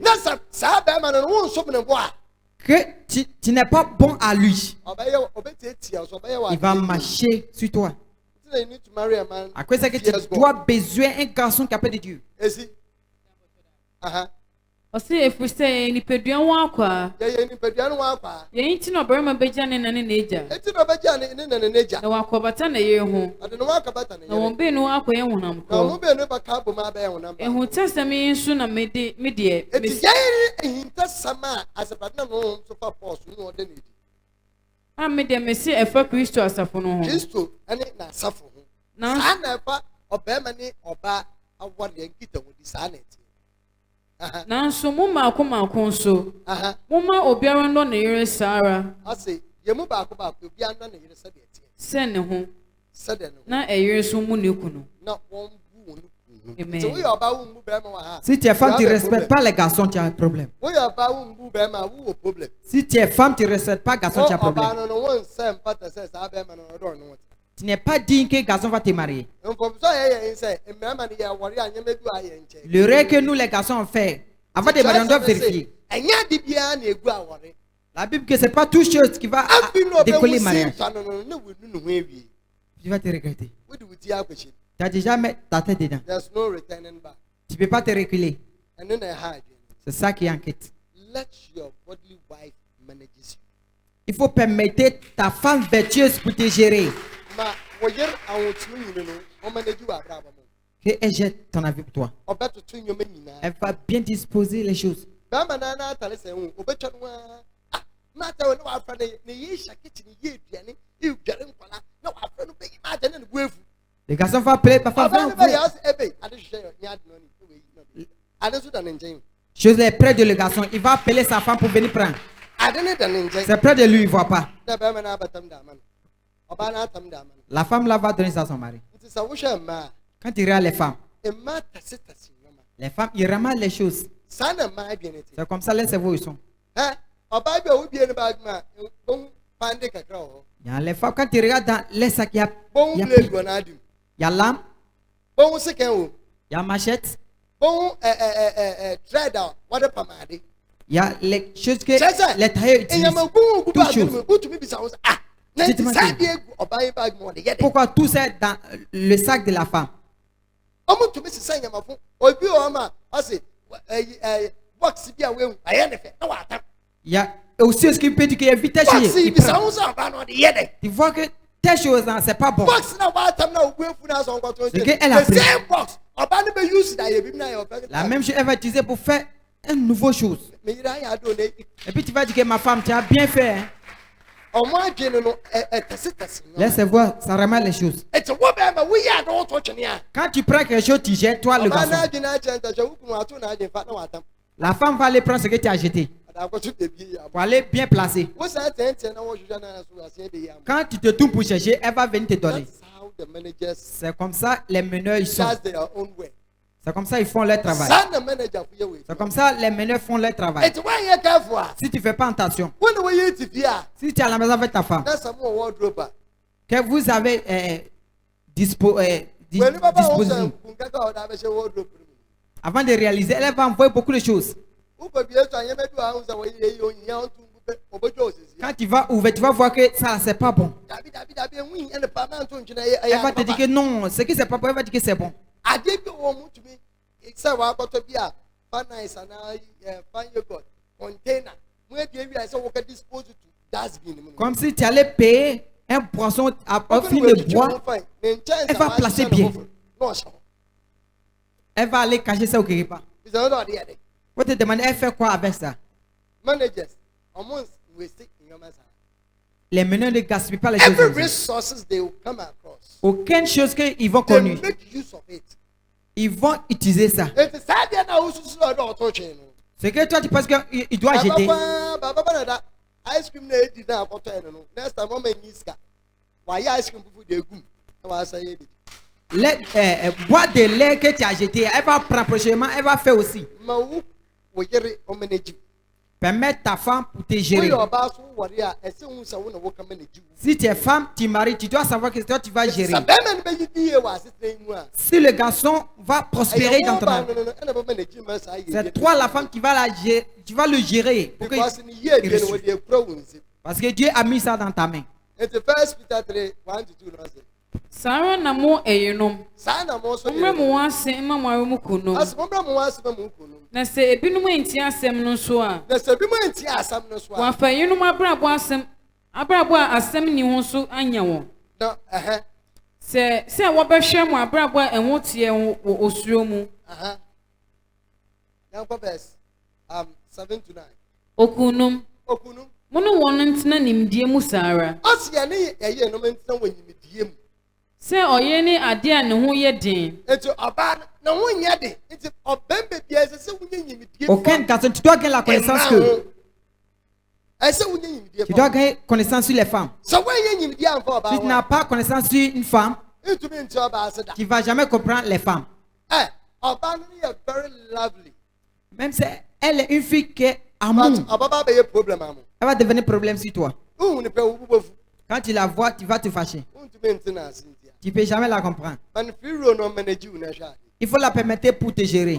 que tu n'es pas bon à lui, il va marcher sur toi. À cause de ça que tu dois besoin un garçon qui a peur de Dieu. Osi efuse ni pedua wa kwa. Ye nti no barima beja ne nane neja. Na wakobata na ye ho. Na wombe no akoye honam ko. Ehu tasami nsu na mede medie. Amede mesi efa Kristo asafo no ho. Kristo ane na asafo ho. Na efa obema ne oba awale nkita wodi sa na Nanso mo maako maako nso. Mo ma obiara ndo ne yere Sara. Ase ye mu baako baako obiara ndo ne yere sɛ de tie. Sɛ ne ho. Sɛ de no. Na eyere so mu ne kunu. Na wɔn bu wɔn kunu. Amen. So we oba wo mu bɛrɛ ma wa ha. Si tu es femme, tu ne respectes pas les garçons, tu as un problème. We oba wo mu bɛrɛ ma wo problème. Si tu es femme, tu ne respectes pas garçon, tu as un problème. Oba no no won sɛ mpa ta sɛ sa bɛrɛ ma no do no. Tu n'es pas digne que garçon va te marier. Le rêve que nous les garçons ont fait, avant de marier, on doit vérifier. La Bible que c'est pas toute chose qui va décoller le mariage. Tu vas te regretter. Tu as déjà mis ta tête dedans. Tu ne peux pas te reculer. C'est ça qui enquête. Il faut permettre ta femme vertueuse pour te gérer. Elle jette ton avis pour toi. Elle va bien disposer les choses. Les garçons vont appeler parfois. Chose est près de le garçon. Il va appeler sa femme pour venir prendre. C'est près de lui, il ne voit pas. La femme là va donner ça à son mari. Quand il regarde les femmes, ils ramassent les choses. C'est comme ça les cerveaux ils sont. Il y a les femmes, quand tu regardes dans les sacs, il y a l'âme, il y a machette, il y a les choses que les tailleurs utilisent. Toutes choses. Pourquoi tout ça est dans le sac de la femme? Il y a aussi ce qui peut dire qu'il y a vite chez. Tu vois que telle chose, c'est pas bon. C'est qu'elle a pris. La même chose, elle va utiliser pour faire une nouvelle chose. Et puis tu vas dire que ma femme, tu as bien fait. Hein? Laisse voir, ça remet les choses. Quand tu prends quelque chose, tu jettes, toi le garçon. La femme va aller prendre ce que tu as jeté. Pour aller bien placer. Quand tu te tournes pour chercher, elle va venir te donner. C'est comme ça les meneurs ils sont. C'est comme ça ils font leur travail. C'est comme ça les meneurs font leur travail. Si tu ne fais pas attention, si tu es à la maison avec ta femme, que vous avez disposé, avant de réaliser, elle va envoyer beaucoup de choses. Quand tu vas ouvrir, tu vas voir que ça, c'est pas bon. Elle va te dire que non, ce qui c'est pas bon, elle va dire que c'est bon. Comme si tu allais payer un poisson à fin de bois, elle va placer bien. Elle va aller cacher ça au quelque part. Vous te demandez, elle fait quoi avec ça? Les meneurs ne gaspillent pas les choses. Aucune chose qu'ils vont connaître. Ils vont utiliser ça. C'est que toi tu penses qu'il doit jeter. Boire de lait que tu as jeté, elle va prendre prochainement, elle va faire aussi. Permettre ta femme pour te gérer. Si tu es femme, tu maries, tu dois savoir que toi tu vas gérer. Si le garçon va prospérer dans ton âme, c'est toi la femme qui va la gérer, tu vas le gérer. Parce que Dieu a mis ça dans ta main. Sarah na mo eyenom. Umre mo ase ma mo mu kuno. Na se ebinom enti asem no so a. Wa fa yenom abrabo asem ni ho so anya wo. Se wo behwe mo abrabo enwo tie wo osuo mu. Verse 7 to 9. Okunum. Mono won ntina nimdie mu Sarah. Ase ya ne eyenom ntina wo nimdie mu. Se oyeni ade a ne ho ye din. Enti oba na ho nya de. Enti obembe bia se wunye nyimidie. Aucun garçon, tu dois gagner la connaissance que tu dois gagner connaissance sur les femmes. Si tu n'as pas connaissance sur une femme, tu ne vas jamais comprendre les femmes. Même si elle est une fille qui est amour, elle va devenir problème sur toi. Quand tu la vois, tu vas te fâcher. Tu ne peux jamais la comprendre. Il faut la permettre pour te gérer.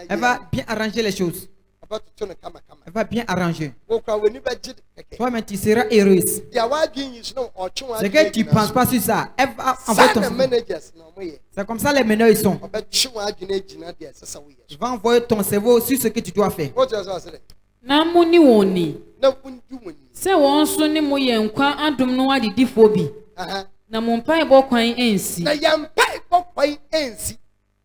Elle va bien arranger les choses. Elle va bien arranger. Toi-même, tu seras heureuse. Ce que tu ne penses pas sur ça, elle va envoyer ton... C'est comme ça les meneurs ils sont. Tu vas envoyer ton cerveau sur ce que tu dois faire. Namuni woni. Se won so ni mo ye nkwa adom no adidi fobi. Na mo mpa ebo kwan ensi. Na ya mpa ebo kwan ensi.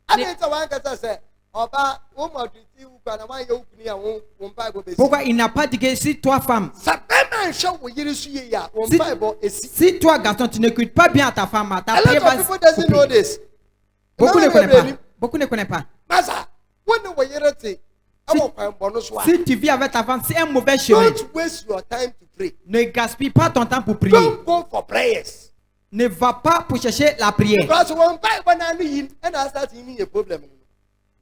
Aneta wan kasa se oba wo mo triti u kwa na wan ye ukuni ya wo mpa ebo besi. Pourquoi il n'a pas dit que si toi femme, si toi garçon tu n'écoutes pas bien ta femme, ta prière va couper. Beaucoup ne connaissent pas. Beaucoup ne connaissent pas. Si tu vis avec ta femme, c'est un mauvais chemin. Ne gaspille pas ton temps pour prier. Ne va pas pour chercher la prière.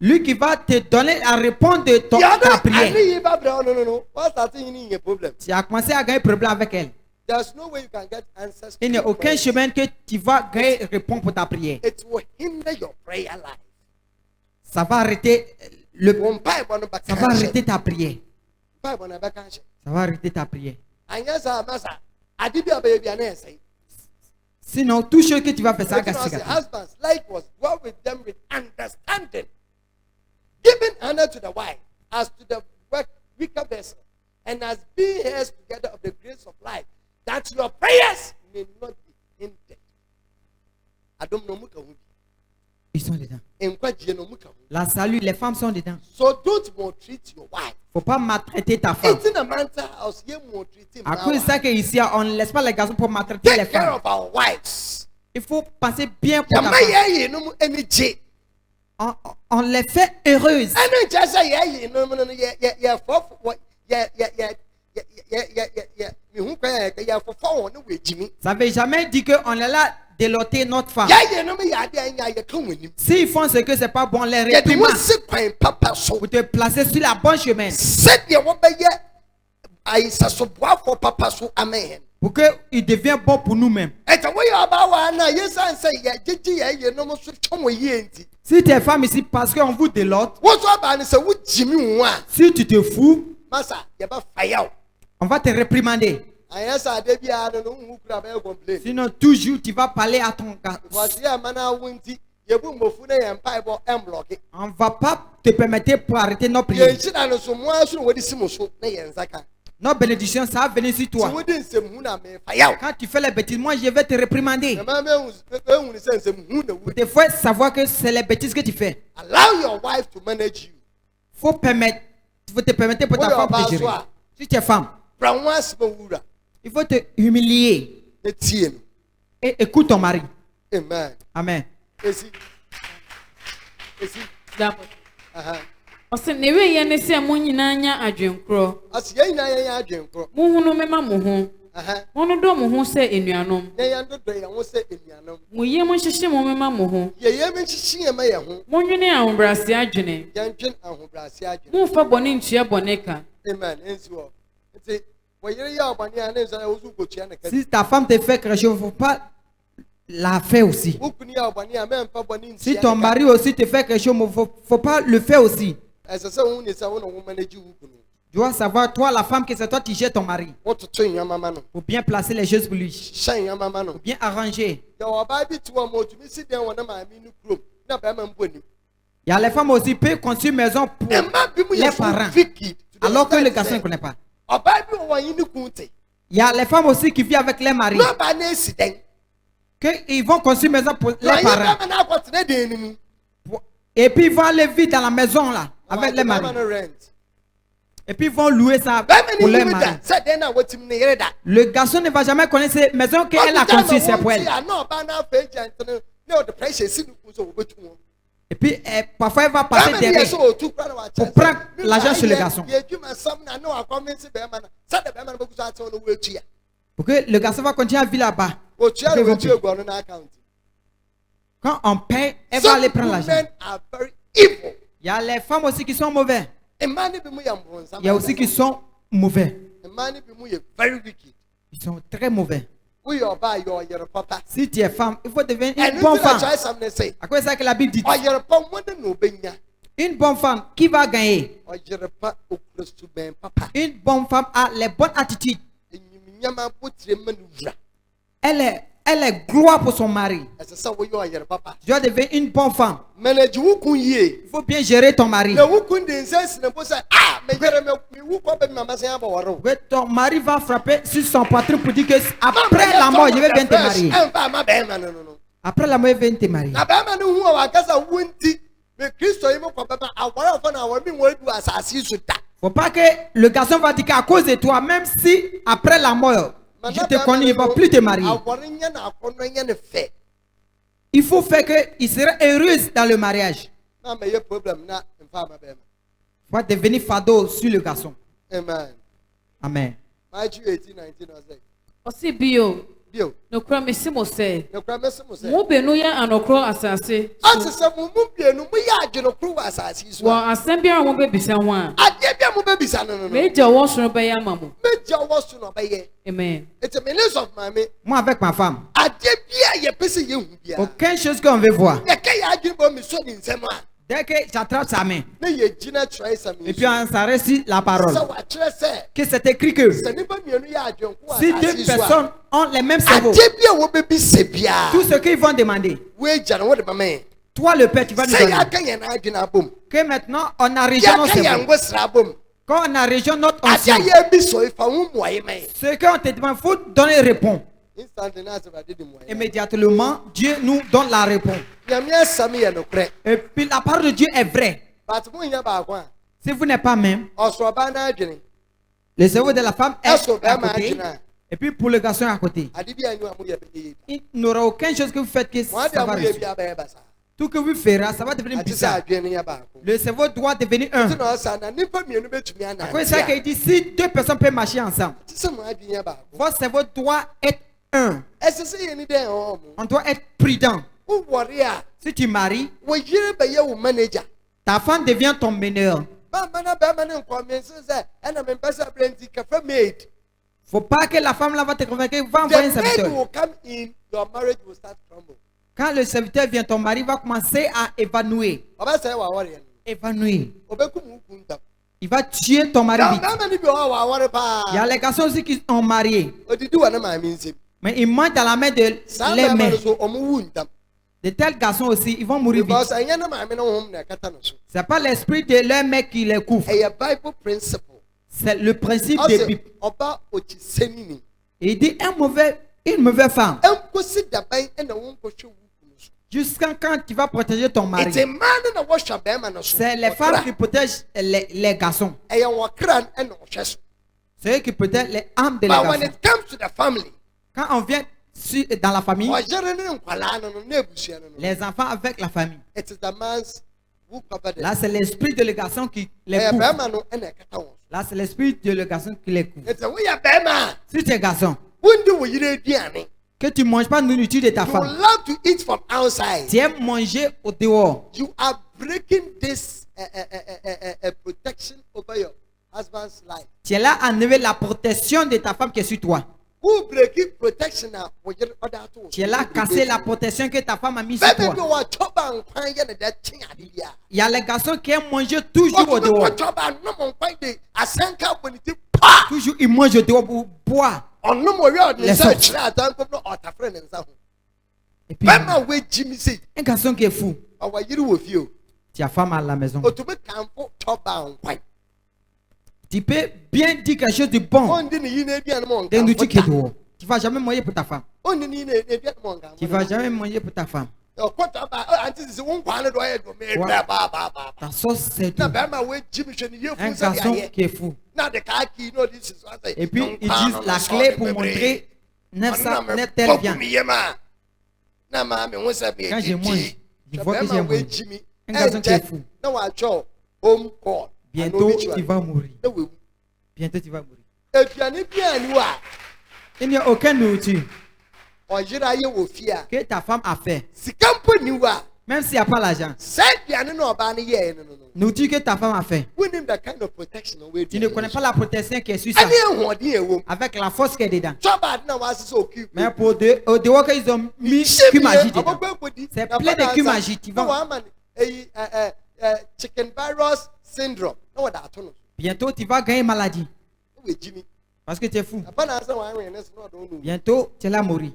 Lui qui va te donner la réponse de ta prière. Tu as commencé à gagner problème avec elle. Il n'y a aucun chemin que tu vas gagner réponse pour ta prière. Ça va arrêter ça va arrêter ta prière. Ça va arrêter ta prière. Sinon, tout ce que tu vas faire, ça va gâcher. Giving honor to the wife as to the weaker vessel, and as being heirs together of the grace of life, that your prayers may not be hindered. Ils sont dedans. La salut, les femmes sont dedans. So don't maltreat your wife. Faut pas maltraiter ta femme. À cause de ça qu'ici, on ne laisse pas les garçons pour maltraiter les femmes. Il faut penser bien pour ta femme. On les fait heureuses. Ça ne veut jamais dire qu'on est là déloter notre femme. S'ils font ce que c'est pas bon, les réprimand pour te placer sur la bonne chemin. Pour qu'il devienne bon pour nous-mêmes. Si tu es femme ici parce qu'on vous délote, si tu te fous, on va te réprimander. Sinon toujours tu vas parler à ton gars. On ne va pas te permettre pour arrêter nos prières. Nos bénédictions, ça va venir sur toi. Quand tu fais les bêtises, moi je vais te réprimander. Des fois, savoir que c'est les bêtises que tu fais. Faut te permettre pour ta femme de gérer. Si tu es femme, il faut te humilier. Et écoute ton mari. Amen. Amen. Ose newe ye ne se mo nyina nya adwenkro. Mo hunu mema mo ho. Mo no do mo ho se enuanom. Mo ye mo hyehye mo mema mo ho. Mo nwene ahobrase adwene. Mo fa bone ntua bone ka. Amen. Si ta femme te fait quelque chose, il ne faut pas la faire aussi. Si ton mari aussi te fait quelque chose, il ne faut pas le faire aussi. Tu dois savoir, toi la femme, que c'est toi qui gères ton mari. Pour bien placer les choses pour lui. Pour bien arranger. Il y a les femmes aussi qui peuvent construire une maison pour les parents. Alors que le garçon ne connaît pas. Il y a les femmes aussi qui vivent avec les maris. Ils vont construire une maison pour les parents. Et puis ils vont aller vivre dans la maison là avec les maris. Et puis ils vont louer ça pour leur mari. Le garçon ne va jamais connaître ces maisons qu'elle a construites, c'est pour elle. Et puis parfois elle va passer derrière pour prendre l'argent sur le garçon. Pour que le garçon va continuer à vivre là-bas. Quand on paye, elle va aller prendre l'argent. Il y a les femmes aussi qui sont mauvaises. Il y a aussi qui sont mauvais. Ils sont très mauvais. Si tu es femme, il faut devenir une bonne femme. À quoi ça que la Bible dit? Une bonne femme, qui va gagner? Une bonne femme a les bonnes attitudes. Elle est gloire pour son mari. Tu dois devenir une bonne femme. Il faut bien gérer ton mari. Ton mari va frapper sur son poitrine pour dire que après la mort, je vais bien te marier. Après la mort, je vais bien te marier. Faut pas que le garçon va dire qu'à cause de toi, même si après la mort, je te connais, il ne va plus te marier. Il faut faire qu'il serait heureuse dans le mariage. Il faut devenir fardeau sur le garçon. Amen. Amen. Matthieu 18:19. Aussi bio. No kura me simo say. Mo benu ya anokro asase. Wa asem bia mo be bisa ho a. Ade bia mo be bisa no. Meja wo soro be ya mamo. Meja wo soro no be ye. Amen. It's a menace of my. Moi avec ma femme. Ade bia ye pese ye hu bia. Aucune chose qu'on veut voir. Ye ka ya adwin bo mi so ni nsem a. Dès que j'attrape sa main, et puis on s'arrête sur la parole, que c'est écrit que si deux personnes ont les mêmes cerveaux, tout ce qu'ils vont demander, toi le Père, tu vas nous donner. Que maintenant on a région notre cerveau. Quand on a région notre ancien, ce qu'on te demande, il faut donner réponse. Immédiatement, Dieu nous donne la réponse. Et puis la parole de Dieu est vraie. Si vous n'êtes pas même, le cerveau de la femme est à côté. Et puis pour le garçon à côté. Il n'aura aucune chose que vous faites que ça va réussir. Tout que vous ferez, ça va devenir bizarre. Le cerveau doit devenir un. C'est ça qu'il dit, si deux personnes peuvent marcher ensemble, votre cerveau doit être un. On doit être prudent. Si tu maries, ta femme devient ton meneur. Faut pas que la femme là va te convaincre, va envoyer un serviteur. Quand le serviteur vient, ton mari va commencer à évanouir. Évanouir. Il va tuer ton mari vite. Il y a les garçons aussi qui sont mariés. Mais ils mangent dans la main de les mères. De tels garçons aussi, ils vont mourir vite. C'est pas l'esprit de leur mère qui les couvre. C'est le principe de Bible. Il dit une mauvaise femme. Jusqu'à quand tu vas protéger ton mari. C'est les femmes qui protègent les garçons. C'est eux qui protègent les âmes de les garçons. Quand on vient dans la famille, les enfants avec la famille, là c'est l'esprit de le garçon qui les couvre. Là c'est l'esprit de le garçon qui les couvre. Si tu es garçon, que tu ne manges pas de nourriture de ta femme, tu aimes manger au dehors, you are breaking this protection over your husband's life. Tu es là à enlever la protection de ta femme qui est sur toi. Tu es là à casser la protection que ta femme a mise sur toi. Il y a les garçons qui aiment manger toujours au dehors. Toujours ils mangent au dehors pour boire. Les sauces. Et puis, un garçon qui est fou. Tu as femme à la maison. Tu peux bien dire quelque chose de bon. Tu ne vas jamais manger pour ta femme. Tu ne vas jamais manger pour ta femme. Ta sauce, c'est tout. Un garçon qui est fou. Et puis, ils disent la clé pour montrer tel bien. Quand je mange, je vois que j'ai mangé. Un garçon qui est fou. Bientôt, tu vas mourir. Bientôt, tu vas mourir. Il n'y a aucune nourriture que ta femme a fait. Même s'il n'y a pas l'argent. Nourriture que ta femme a fait. Tu ne connais pas la protection qui est sur ça. Avec la force qui est dedans. Mais pour dehors qu'ils ont mis cumagie dedans. C'est plein de cumagie. Tu vas. Chicken virus syndrome. Bientôt, tu vas gagner maladie. Parce que tu es fou. Bientôt, tu vas mourir.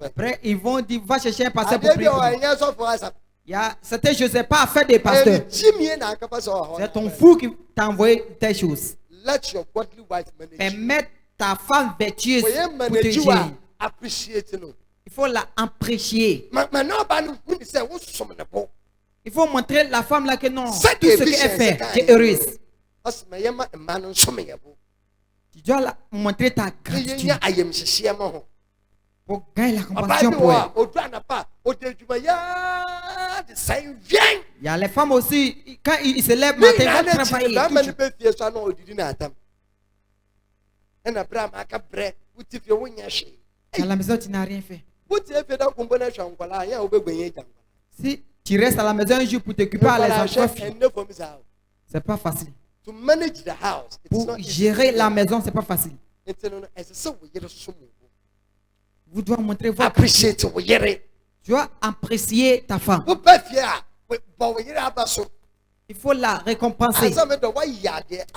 Après, ils vont dire, va chercher un pasteur pour prier. Il y a certaines choses, c'est pas à faire des pasteurs. C'est ton fou qui t'a envoyé telle chose. Permettre ta femme vertueuse pour te gérer. Il faut la apprécier. Il faut montrer la femme là que non, tout ce qu'elle fait, tu es heureuse. Tu dois montrer ta gratitude pour gagner la compassion pour elle. Il y a les femmes aussi, quand ils se lèvent matin, ils vont travailler. À la maison, tu n'as rien fait. Si tu restes à la maison un jour pour t'occuper à les enfants, c'est pas facile. Pour gérer la maison, c'est pas facile. Vous devez montrer votre apprécier. Tu dois apprécier ta femme. Il faut la récompenser.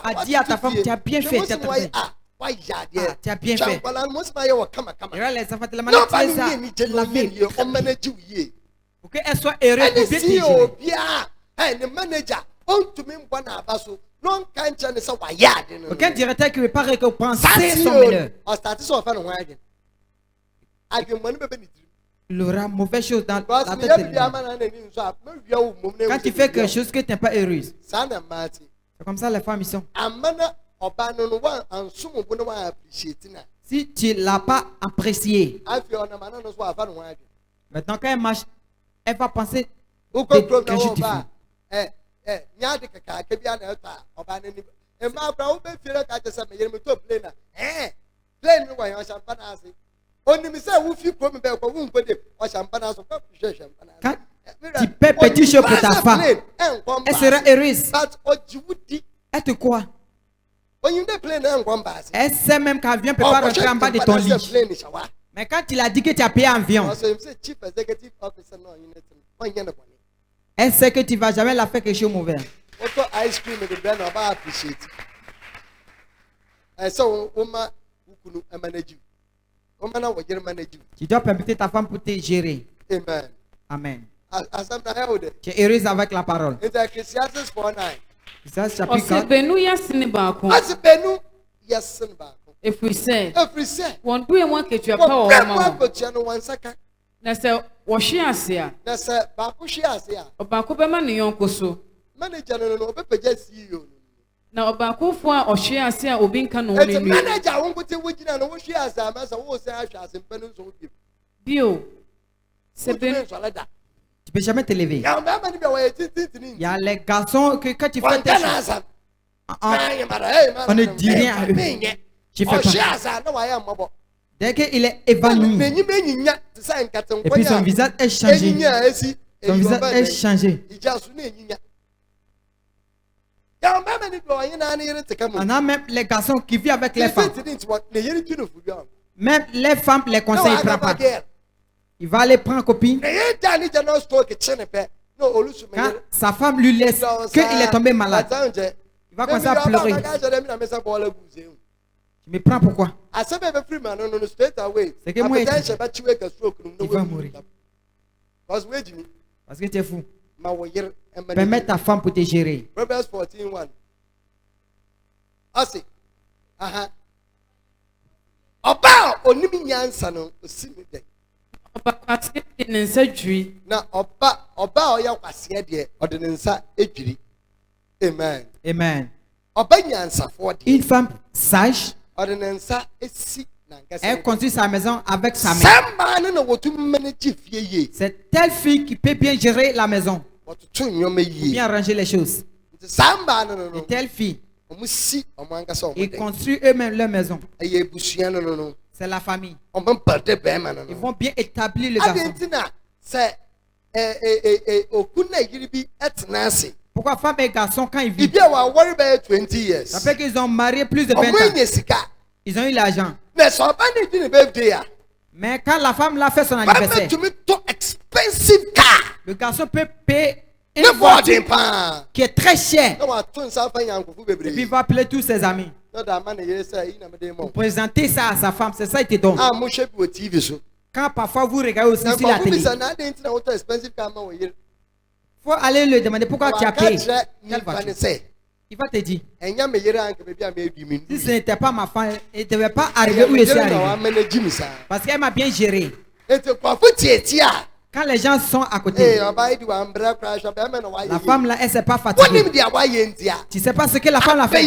A dit à ta femme, tu as bien fait. Tu as bien fait. Et là, les enfants de la manette, pour qu'elle soit heureuse de bien digérer. Aucun directeur qui ne veut pas récompenser son meneur. Il aura mauvaise chose dans la tête de lui. Quand tu fais quelque chose que tu n'es pas heureuse. C'est comme ça les femmes ils sont. Si tu ne l'as pas apprécié, maintenant quand elle marche, elle va penser quelque chose de différent. Quand tu paies petit chose pour ta femme, elle sera heureuse. Elle te croit. Elle sait même qu'avion ne peut pas rentrer en bas de ton lit. Mais quand il a dit que tu as payé un avion, elle sait que tu ne vas jamais la faire quelque chose de mauvais. Tu dois permettre ta femme pour te gérer. Amen. Amen. Tu es heureuse avec la parole. Ecclésiastes chapitre 4. If we say, one do you want to power? That's a washia. That's a bakushia. Obakubema ni yonko so. Manager no CEO. Na obakufo a ohia ase a obi nka no ni. The manager won go te wogina no wohia ase amasa wo se ahwa ase mpanu so bi. Bio. Tu peux jamais te lever. Il y a les garçons que quand tu fais tes choses, on ne dit rien à eux. Tu fais pas. Dès qu'il est évanoui, et puis son visage est changé. Son visage est changé. On a même les garçons qui vivent avec les femmes. Même les femmes, les conseils, il ne prend pas. Il va aller prendre copine. Quand sa femme lui laisse qu'il est tombé malade, il va commencer à pleurer. Tu me prends pourquoi? C'est que moi, il va mourir. Parce que tu es fou. Permets ta femme pour te gérer. Proverbs 14:1. Asi. Aha. Oba onimi nyansa no osimi de. Amen. Amen. Une femme sage, elle construit sa maison avec sa main. C'est telle fille qui peut bien gérer la maison, bien ranger les choses. Et telle fille, ils construisent eux-mêmes leur maison. C'est la famille. Ils vont bien établir le garçon. Pourquoi femme et garçon, quand ils vivent, ça fait qu'ils ont marié plus de 20 ans. Ils ont eu l'argent. Mais quand la femme l'a fait son anniversaire, le garçon peut payer une voiture qui est très chère. Et puis il va appeler tous ses amis pour présenter ça à sa femme. C'est ça qu'il te donne. Quand parfois vous regardez aussi sur la télé, il faut aller lui demander pourquoi tu as payé quelle voiture. Il va te dire, si ce n'était pas ma femme, elle ne devait pas arriver où je suis arrivé. Parce qu'elle m'a bien géré. Quand les gens sont à côté, la femme là, elle ne s'est pas fatiguée. Tu ne sais pas ce que la femme a fait.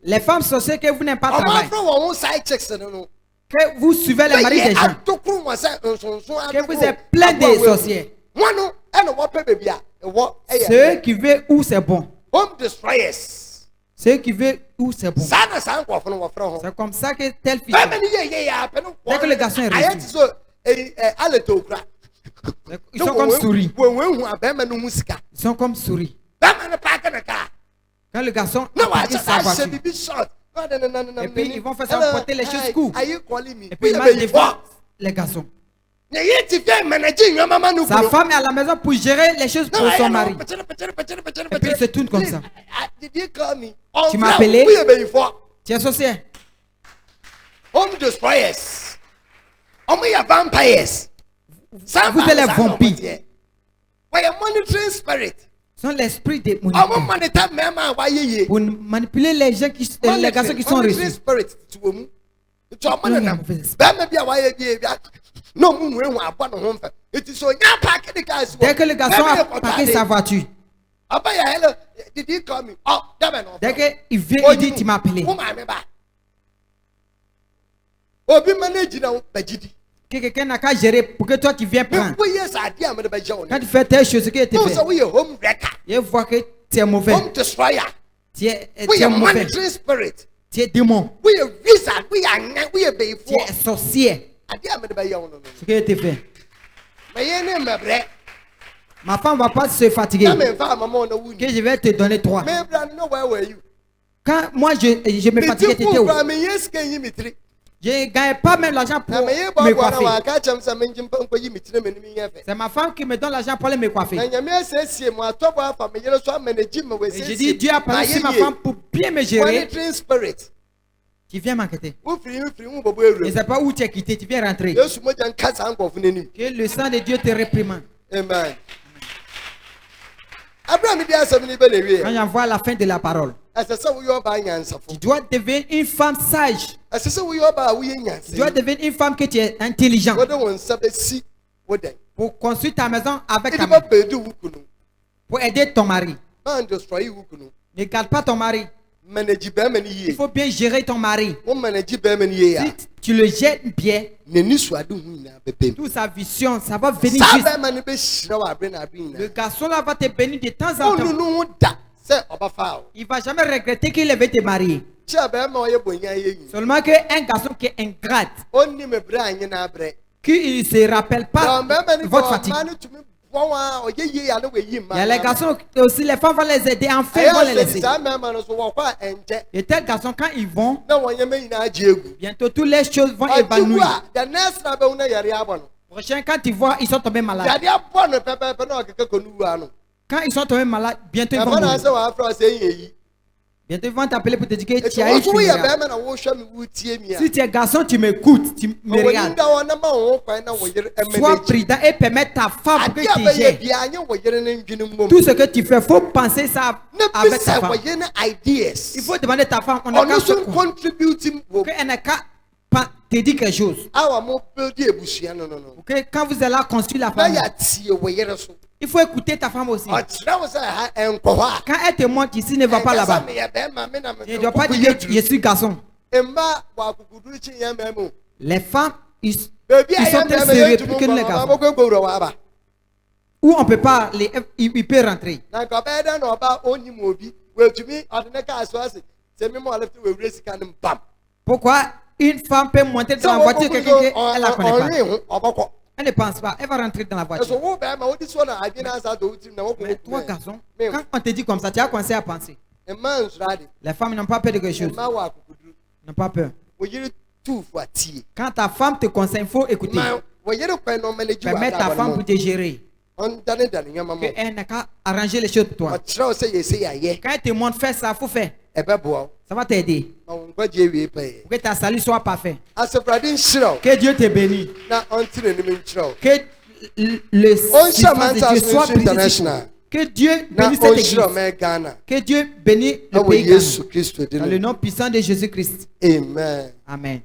Les femmes sorcières que vous n'aimez pas travailler, que vous suivez les maris des gens, que vous êtes plein de sorciers. Ceux qui veulent où c'est bon. Ceux qui veulent où c'est bon. C'est comme ça que telle fille. Dès que le garçon est reçu, ils sont comme souris. Ils sont comme souris. Quand le garçon a pris sa voiture, et puis ils vont faire ça porter les choses courtes. Et puis ils marchent devant les garçons. Sa femme est à la maison pour gérer les choses pour son mari. Et puis il se tourne comme ça. Tu m'as appelé? Tu es sorcier. Vous êtes les vampires. Ce sont l'esprit des moniteurs pour manipuler les gens qui, les garçons qui sont reçus. Dès que le garçon a parqué sa voiture, dès qu'il vient, il dit tu m'as appelé. Que quelqu'un n'a qu'à gérer pour que toi tu viens prendre. Quand tu fais telle chose, ce qui te fait, il voit que tu es mauvais. Tu es mauvais. Tu es démon. Tu es sorcier. Ce qui te fait. Ma femme ne va pas se fatiguer. Que je vais te donner 3. Quand moi je me fatiguais, tu étais où? Je ne gagne pas même l'argent pour me coiffer. C'est ma femme qui me donne l'argent pour aller me coiffer. Et je dis, Dieu a placé ma femme pour bien me gérer. Tu viens m'enquêter. Je ne sais pas où tu es quitté, tu viens rentrer. Que le sang de Dieu te réprimande. Amen. Quand j'envoie la fin de la parole, tu dois devenir une femme sage. Tu dois devenir une femme que tu es intelligente. Pour construire ta maison avec ta main. Pour aider ton mari. Ne garde pas ton mari. Il faut bien gérer ton mari. Si tu le jettes bien, toute sa vision, ça va venir juste. Le garçon là va te bénir de temps en temps. Il ne va jamais regretter qu'il avait te marier. Seulement qu'un garçon qui est ingrate, qu'il ne se rappelle pas votre fatigue. Il y a les garçons aussi, les femmes vont les aider, enfin ils vont les laisser. Et tel garçon, quand ils vont, bientôt toutes les choses vont évanouir. Prochain, quand ils voient, ils sont tombés malades. Quand ils sont tombés malades, bientôt ils vont mourir. Bientôt ils vont t'appeler pour te dire que tu as eu funérailles. Si tu es garçon, tu m'écoutes, tu me regardes. Sois prudent et permets ta femme que tu gères. Tout ce que tu fais, il faut penser ça avec ta femme. Il faut demander à ta femme, on n'a qu'à qu'elle n'a qu'à te dit quelque chose. Ok, quand vous allez construire la famille, il faut écouter ta femme aussi. Quand elle te montre ici, ne va pas là-bas. Tu ne dois pas dire que je suis garçon. Les femmes, ils sont très sérieux plus que les garçons. Où on ne peut pas, il peut rentrer. Pourquoi une femme peut monter dans la voiture quelqu'un qu'elle ne la connaît pas? Elle ne pense pas, elle va rentrer dans la voiture. Mais toi, garçon, quand on te dit comme ça, tu as commencé à penser. Les femmes n'ont pas peur de quelque chose. N'ont pas peur. Quand ta femme te conseille, il faut écouter. Permets ta femme pour te gérer. Elle n'a qu'à arranger les choses pour toi. Quand elle te montre faire ça, il faut faire. Ça va t'aider. Pour que ta salut soit parfait. Que Dieu te bénisse. Que le suffrage de Dieu soit brisé. Que Dieu bénisse cette église. Que Dieu bénisse le pays Ghana. Dans le nom puissant de Jésus-Christ. Amen. Amen.